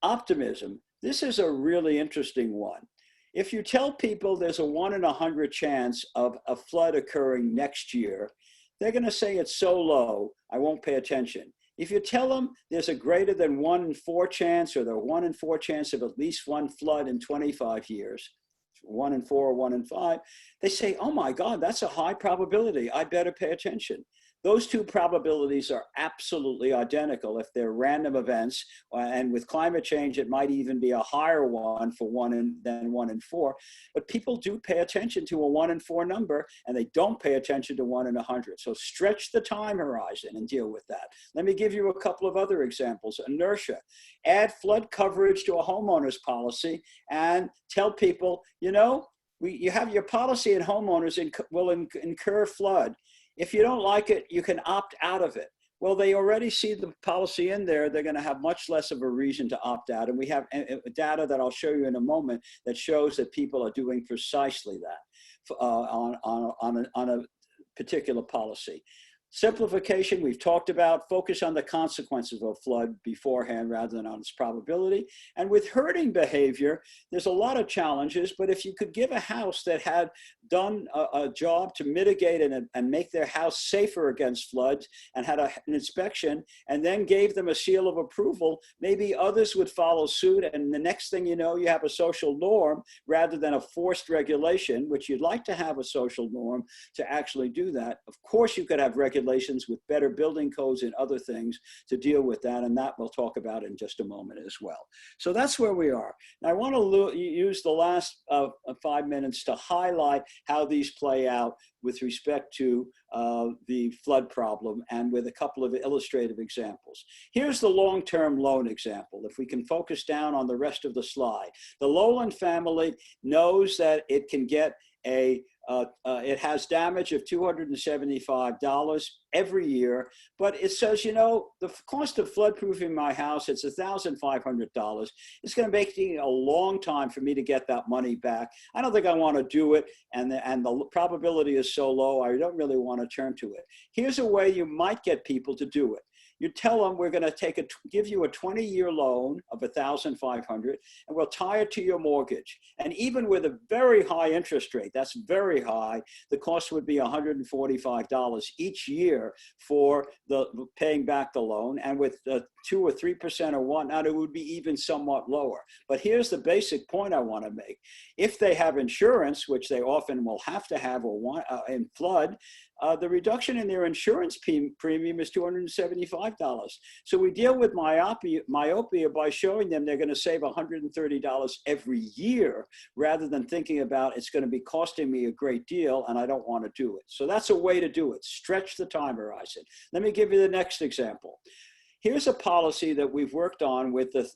B: Optimism. This is a really interesting one. If you tell people there's a 1 in 100 chance of a flood occurring next year, they're going to say it's so low, I won't pay attention. If you tell them there's a greater than 1 in 4 chance, or the 1 in 4 chance of at least one flood in 25 years, 1 in 4 or 1 in 5, they say, oh my God, that's a high probability. I better pay attention. Those two probabilities are absolutely identical if they're random events, and with climate change, it might even be a higher one for than 1 in 4. But people do pay attention to a 1 in 4 number, and they don't pay attention to 1 in 100. So stretch the time horizon and deal with that. Let me give you a couple of other examples. Inertia. Add flood coverage to a homeowner's policy and tell people, you know, you have your policy and homeowners will incur flood. If you don't like it, you can opt out of it. Well, they already see the policy in there. They're going to have much less of a reason to opt out. And we have data that I'll show you in a moment that shows that people are doing precisely that on a particular policy. Simplification, we've talked about. Focus on the consequences of a flood beforehand rather than on its probability. And with herding behavior, there's a lot of challenges, but if you could give a house that had done a job to mitigate and make their house safer against floods and had an inspection and then gave them a seal of approval, maybe others would follow suit. And the next thing you know, you have a social norm rather than a forced regulation, which you'd like to have a social norm to actually do that. Of course, you could have regulation regulations with better building codes and other things to deal with that, and that we'll talk about in just a moment as well. So that's where we are. Now I want to use the last 5 minutes to highlight how these play out with respect to the flood problem, and with a couple of illustrative examples. Here's the long-term loan example. If we can focus down on the rest of the slide. The Lowland family knows that it can get it has damage of $275 every year, but it says, you know, the cost of floodproofing my house, it's $1,500. It's going to make it a long time for me to get that money back. I don't think I want to do it, and the probability is so low, I don't really want to turn to it. Here's a way you might get people to do it. You tell them we're going to give you a 20-year loan of $1,500, and we'll tie it to your mortgage. And even with a very high interest rate, that's very high, the cost would be $145 each year for the paying back the loan. And with 2 or 3% or whatnot, it would be even somewhat lower. But here's the basic point I want to make. If they have insurance, which they often will have to have or want in flood, the reduction in their insurance premium is $275. So we deal with myopia by showing them they're going to save $130 every year, rather than thinking about it's going to be costing me a great deal and I don't want to do it. So that's a way to do it. Stretch the time horizon. Let me give you the next example. Here's a policy that we've worked on with the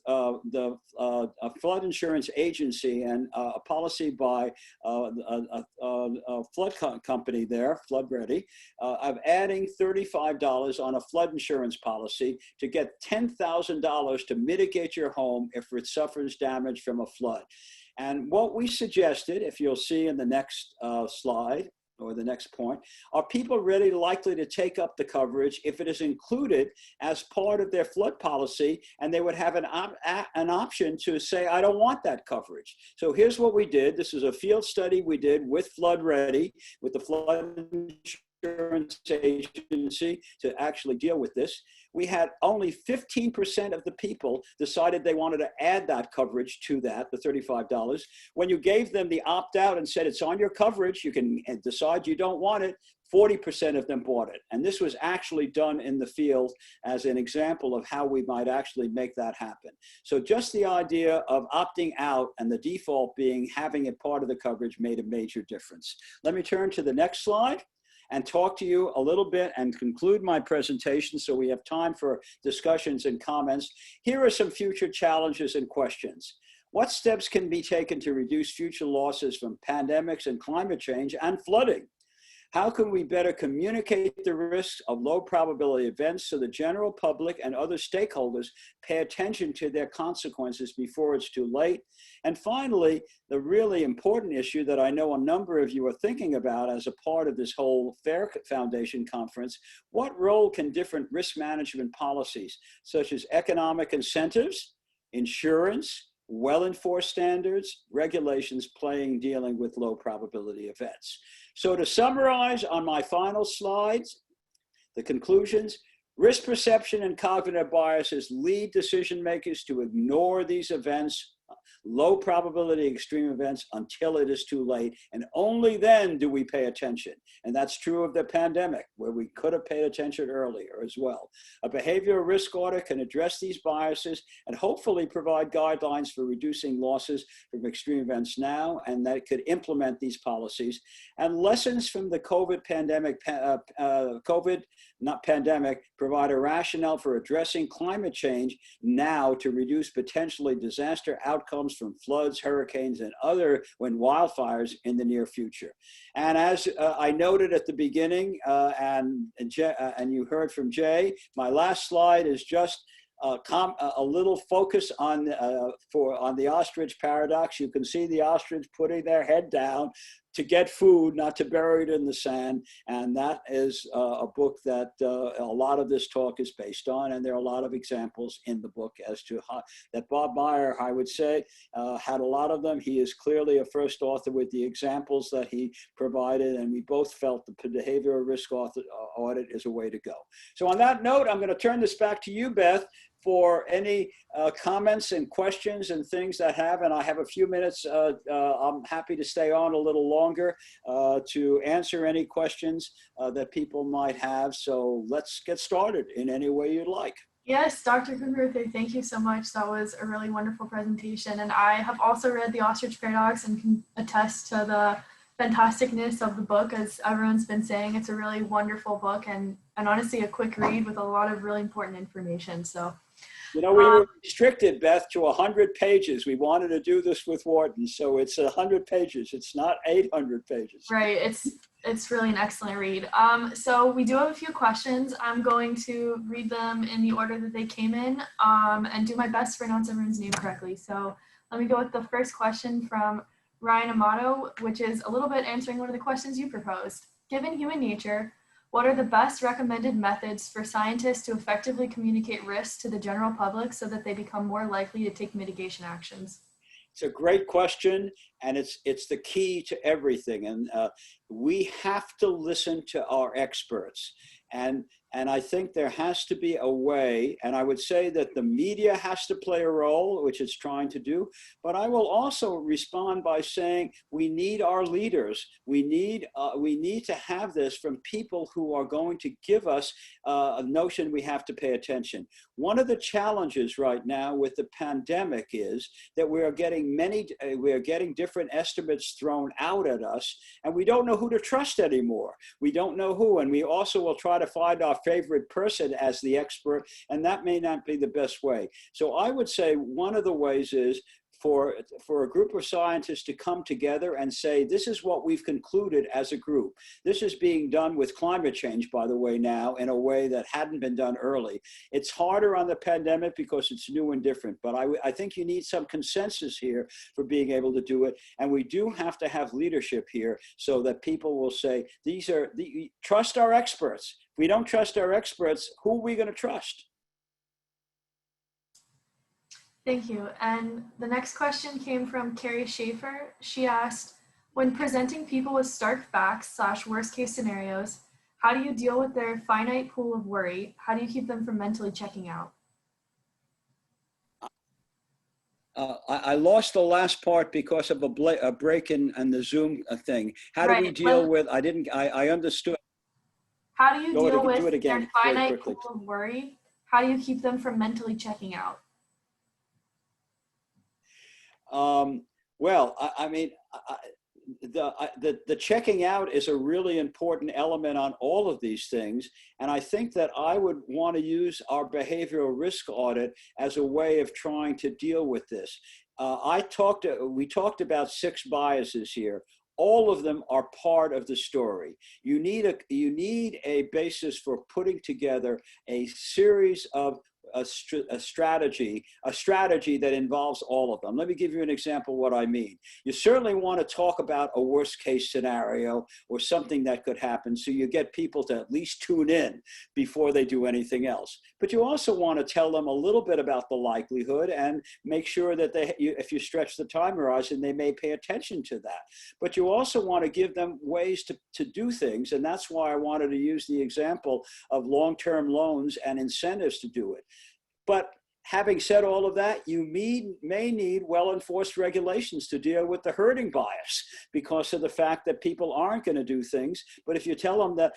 B: flood insurance agency, and a policy by a flood company there, Flood Ready, of adding $35 on a flood insurance policy to get $10,000 to mitigate your home if it suffers damage from a flood. And what we suggested, if you'll see in the next slide, or the next point, are people really likely to take up the coverage if it is included as part of their flood policy, and they would have an option to say, I don't want that coverage. So here's what we did. This is a field study we did with Flood Ready, with the flood insurance agency, to actually deal with this. We had only 15% of the people decided they wanted to add that coverage to that, the $35. When you gave them the opt-out and said it's on your coverage, you can decide you don't want it, 40% of them bought it. And this was actually done in the field as an example of how we might actually make that happen. So just the idea of opting out and the default being having it part of the coverage made a major difference. Let me turn to the next slide and talk to you a little bit and conclude my presentation so we have time for discussions and comments. Here are some future challenges and questions. What steps can be taken to reduce future losses from pandemics and climate change and flooding? How can we better communicate the risks of low probability events so the general public and other stakeholders pay attention to their consequences before it's too late? And finally, the really important issue that I know a number of you are thinking about as a part of this whole FAIR Foundation conference: what role can different risk management policies, such as economic incentives, insurance, well-enforced standards, regulations dealing with low probability events? So to summarize on my final slides, the conclusions: risk perception and cognitive biases lead decision makers to ignore these events, low probability extreme events, until it is too late. And only then do we pay attention. And that's true of the pandemic, where we could have paid attention earlier as well. A behavioral risk audit can address these biases and hopefully provide guidelines for reducing losses from extreme events now, and that could implement these policies. And lessons from the COVID pandemic provide a rationale for addressing climate change now to reduce potentially disaster outcomes from floods, hurricanes, and wildfires in the near future. And as I noted at the beginning, and you heard from Jay, my last slide is just a little focus on the Ostrich Paradox. You can see the ostrich putting their head down to get food, not to bury it in the sand. And that is a book that a lot of this talk is based on. And there are a lot of examples in the book as to how that Bob Meyer, I would say, had a lot of them. He is clearly a first author with the examples that he provided. And we both felt the behavioral risk audit is a way to go. So on that note, I'm going to turn this back to you, Beth, for any comments and questions and things that have, and I have a few minutes. I'm happy to stay on a little longer to answer any questions that people might have. So let's get started in any way you'd like.
D: Yes, Dr. Kunreuther, thank you so much. That was a really wonderful presentation. And I have also read the Ostrich Paradox and can attest to the fantasticness of the book. As everyone's been saying, it's a really wonderful book and honestly a quick read with a lot of really important information. So,
B: you know, we were restricted, Beth, to 100 pages. We wanted to do this with Wharton, so it's 100 pages. It's not 800 pages.
D: Right, it's really an excellent read. So we do have a few questions. I'm going to read them in the order that they came in and do my best to pronounce everyone's name correctly. So let me go with the first question from Ryan Amato, which is a little bit answering one of the questions you proposed. Given human nature, what are the best recommended methods for scientists to effectively communicate risks to the general public so that they become more likely to take mitigation actions?
B: It's a great question, and it's the key to everything. And we have to listen to our experts. And I think there has to be a way, and I would say that the media has to play a role, which it's trying to do, but I will also respond by saying we need our leaders. We need to have this from people who are going to give us a notion we have to pay attention. One of the challenges right now with the pandemic is that we are getting different estimates thrown out at us, and we don't know who to trust anymore. We don't know who, and we also will try to find our favorite person as the expert, and that may not be the best way. So I would say one of the ways is for a group of scientists to come together and say, this is what we've concluded as a group. This is being done with climate change, by the way, now in a way that hadn't been done early. It's harder on the pandemic because it's new and different, but I think you need some consensus here for being able to do it. And we do have to have leadership here so that people will say, trust our experts. If we don't trust our experts, who are we going to trust?
D: Thank you. And the next question came from Carrie Schaefer. She asked, when presenting people with stark facts / worst case scenarios, how do you deal with their finite pool of worry? How do you keep them from mentally checking out?
B: I lost the last part because of a break in the Zoom thing. How do we deal with, I understood.
D: How do you deal with their finite
B: pool
D: of worry? How do you keep them from mentally checking out?
B: Well, I mean, the checking out is a really important element on all of these things. And I think that I would want to use our behavioral risk audit as a way of trying to deal with this. We talked about 6 biases here. All of them are part of the story. You need a basis for putting together a series of a strategy that involves all of them. Let me give you an example of what I mean. You certainly want to talk about a worst case scenario or something that could happen, so you get people to at least tune in before they do anything else. But you also want to tell them a little bit about the likelihood and make sure that if you stretch the time horizon, they may pay attention to that. But you also want to give them ways to do things, and that's why I wanted to use the example of long-term loans and incentives to do it. But having said all of that, you may need well-enforced regulations to deal with the herding bias because of the fact that people aren't going to do things. But if you tell them that,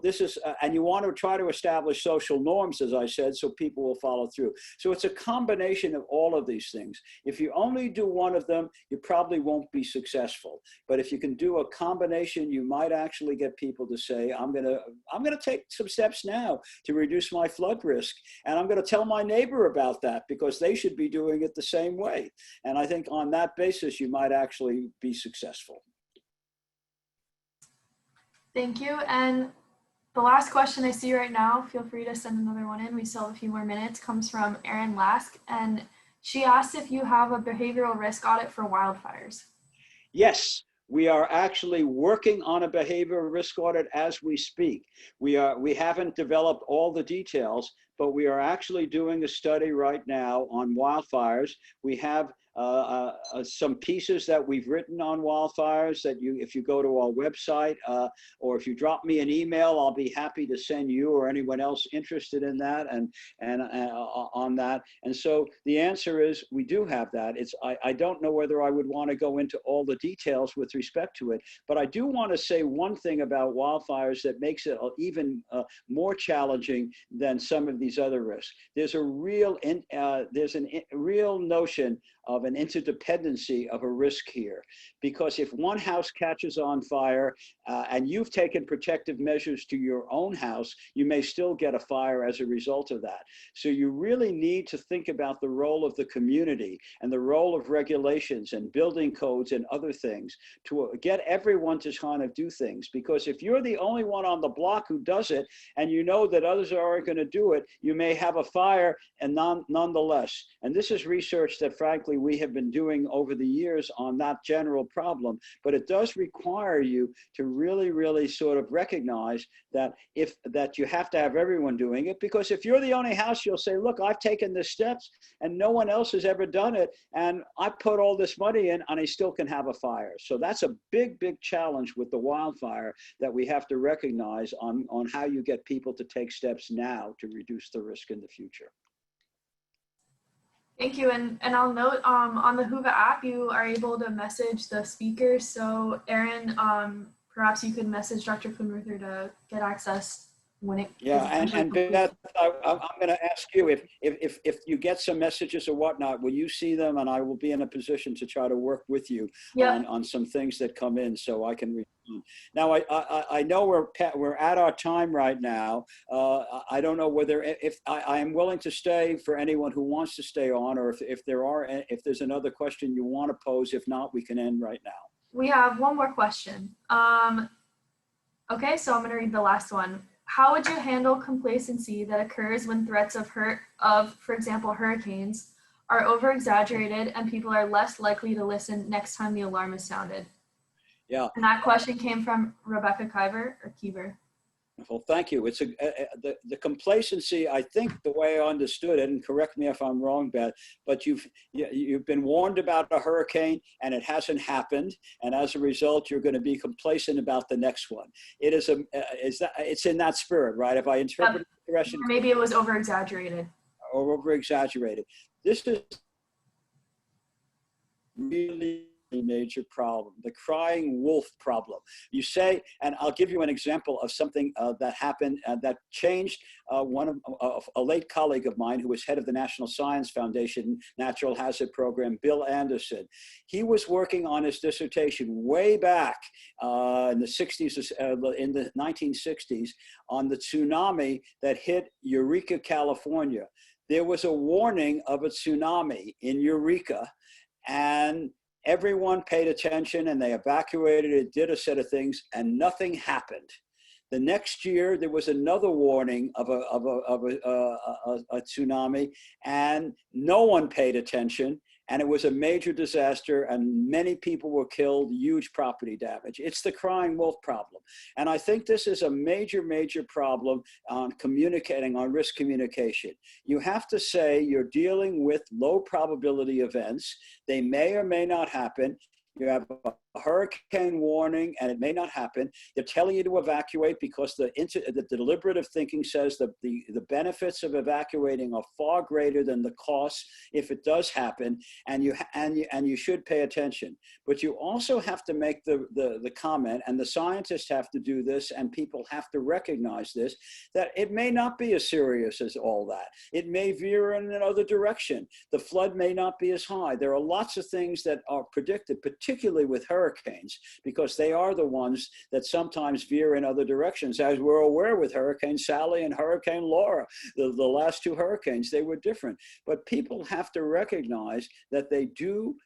B: this is, and you want to try to establish social norms, as I said, so people will follow through. So it's a combination of all of these things. If you only do one of them, you probably won't be successful. But if you can do a combination, you might actually get people to say, I'm going to take some steps now to reduce my flood risk. And I'm going to tell my neighbor about that because they should be doing it the same way. And I think on that basis, you might actually be successful.
D: Thank you. And the last question I see right now, feel free to send another one in. We still have a few more minutes, comes from Erin Lask. And she asked if you have a behavioral risk audit for wildfires.
B: Yes. We are actually working on a behavioral risk audit as we speak. We haven't developed all the details, but we are actually doing a study right now on wildfires. We have some pieces that we've written on wildfires that if you go to our website, or if you drop me an email, I'll be happy to send you or anyone else interested in that and on that. And so the answer is we do have that. I don't know whether I would want to go into all the details with respect to it, but I do want to say one thing about wildfires that makes it even more challenging than some of these other risks. There's a real real notion of an interdependency of a risk here, because if one house catches on fire and you've taken protective measures to your own house, you may still get a fire as a result of that. So you really need to think about the role of the community and the role of regulations and building codes and other things to get everyone to kind of do things. Because if you're the only one on the block who does it and you know that others aren't going to do it, you may have a fire and nonetheless. And this is research that frankly we have been doing over the years on that general problem, but it does require you to really sort of recognize that you have to have everyone doing it, because if you're the only house, you'll say, look, I've taken the steps and no one else has ever done it, and I put all this money in and I still can have a fire. So that's a big challenge with the wildfire that we have to recognize on how you get people to take steps now to reduce the risk in the future.
D: Thank you, and I'll note on the Whova app, you are able to message the speakers. So Aaron, perhaps you could message Dr. Kunreuther to get access when it.
B: Yeah, and Beth, I'm going to ask you if you get some messages or whatnot, will you see them, and I will be in a position to try to work with you on some things that come in so I can. Now I know we're at our time right now. I don't know whether if I am willing to stay for anyone who wants to stay on, or if there's another question you want to pose. If not, we can end right now.
D: We have one more question. Okay, so I'm going to read the last one. How would you handle complacency that occurs when threats of, for example, hurricanes are over-exaggerated and people are less likely to listen next time the alarm is sounded?
B: Yeah.
D: And that question came from Rebecca Kiever.
B: Well, thank you. It's the complacency, I think the way I understood it, and correct me if I'm wrong, Beth, but you've been warned about a hurricane and it hasn't happened, and as a result, you're going to be complacent about the next one. It's in that spirit, right? If I interpret the question,
D: maybe it was over-exaggerated.
B: Or over-exaggerated. This is really a major problem, the crying wolf problem. You say, and I'll give you an example of something that happened that changed a late colleague of mine who was head of the National Science Foundation Natural Hazard Program, Bill Anderson. He was working on his dissertation way back in the 60s, in the 1960s, on the tsunami that hit Eureka, California. There was a warning of a tsunami in Eureka, and everyone paid attention and they evacuated it, did a set of things, and nothing happened. The next year, there was another warning of a tsunami, and no one paid attention. And it was a major disaster, and many people were killed, huge property damage. It's the crying wolf problem. And I think this is a major problem on communicating, on risk communication. You have to say you're dealing with low probability events. They may or may not happen. You have a hurricane warning and it may not happen. They're telling you to evacuate because the deliberative thinking says that the benefits of evacuating are far greater than the costs if it does happen, and you should pay attention. But you also have to make the comment, and the scientists have to do this, and people have to recognize this, that it may not be as serious as all that. It may veer in another direction. The flood may not be as high. There are lots of things that are predicted, particularly with hurricanes, because they are the ones that sometimes veer in other directions, as we're aware with Hurricane Sally and Hurricane Laura. The last two hurricanes, they were different. But people have to recognize that they do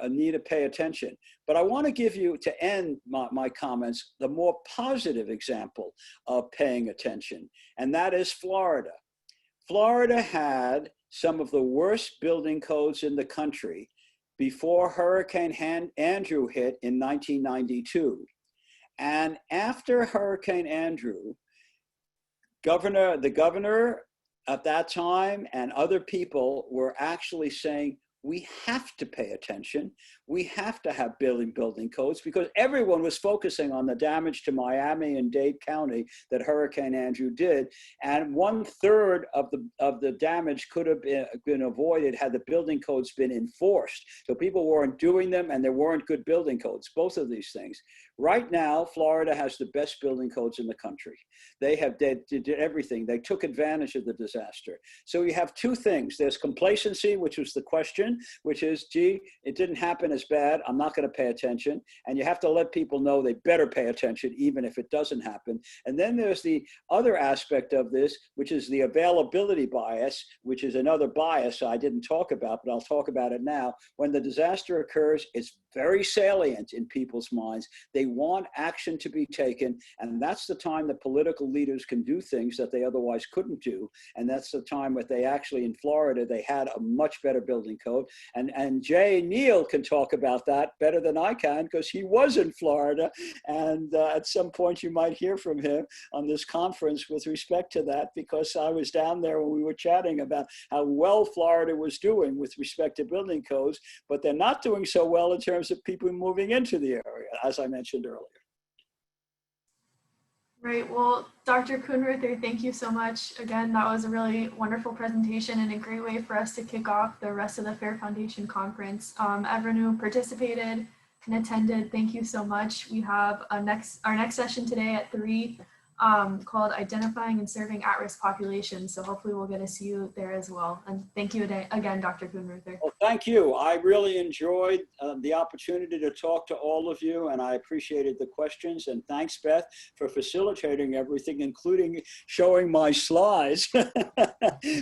B: need to pay attention. But I want to give you, to end my comments, the more positive example of paying attention, and that is Florida. Florida had some of the worst building codes in the country before Hurricane Andrew hit in 1992. And after Hurricane Andrew, the governor at that time and other people were actually saying, we have to pay attention. We have to have building codes because everyone was focusing on the damage to Miami and Dade County that Hurricane Andrew did. And 1/3 of the damage could have been avoided had the building codes been enforced. So people weren't doing them and there weren't good building codes, both of these things. Right now, Florida has the best building codes in the country. They did everything. They took advantage of the disaster. So you have two things. There's complacency, which was the question, which is, gee, it didn't happen as bad. I'm not going to pay attention. And you have to let people know they better pay attention, even if it doesn't happen. And then there's the other aspect of this, which is the availability bias, which is another bias I didn't talk about, but I'll talk about it now. When the disaster occurs, it's very salient in people's minds. They want action to be taken. And that's the time that political leaders can do things that they otherwise couldn't do. And that's the time that they actually, in Florida, they had a much better building code. And Jay Neal can talk about that better than I can because he was in Florida. And at some point you might hear from him on this conference with respect to that, because I was down there when we were chatting about how well Florida was doing with respect to building codes, but they're not doing so well in terms of people moving into the area, as I mentioned earlier.
D: Right. Well, Dr. Kunreuther, thank you so much. Again, that was a really wonderful presentation and a great way for us to kick off the rest of the Fair Foundation conference. Everyone who participated and attended, thank you so much. We have our next session today at 3 called Identifying and Serving At-Risk Populations. So hopefully we'll get to see you there as well. And thank you again, Dr. Kunreuther.
B: Well, thank you. I really enjoyed the opportunity to talk to all of you, and I appreciated the questions. And thanks, Beth, for facilitating everything, including showing my slides,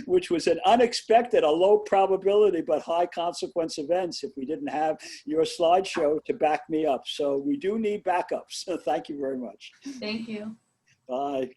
B: which was an unexpected, a low probability, but high consequence events if we didn't have your slideshow to back me up. So we do need backups. So thank you very much.
D: Thank you.
B: Bye.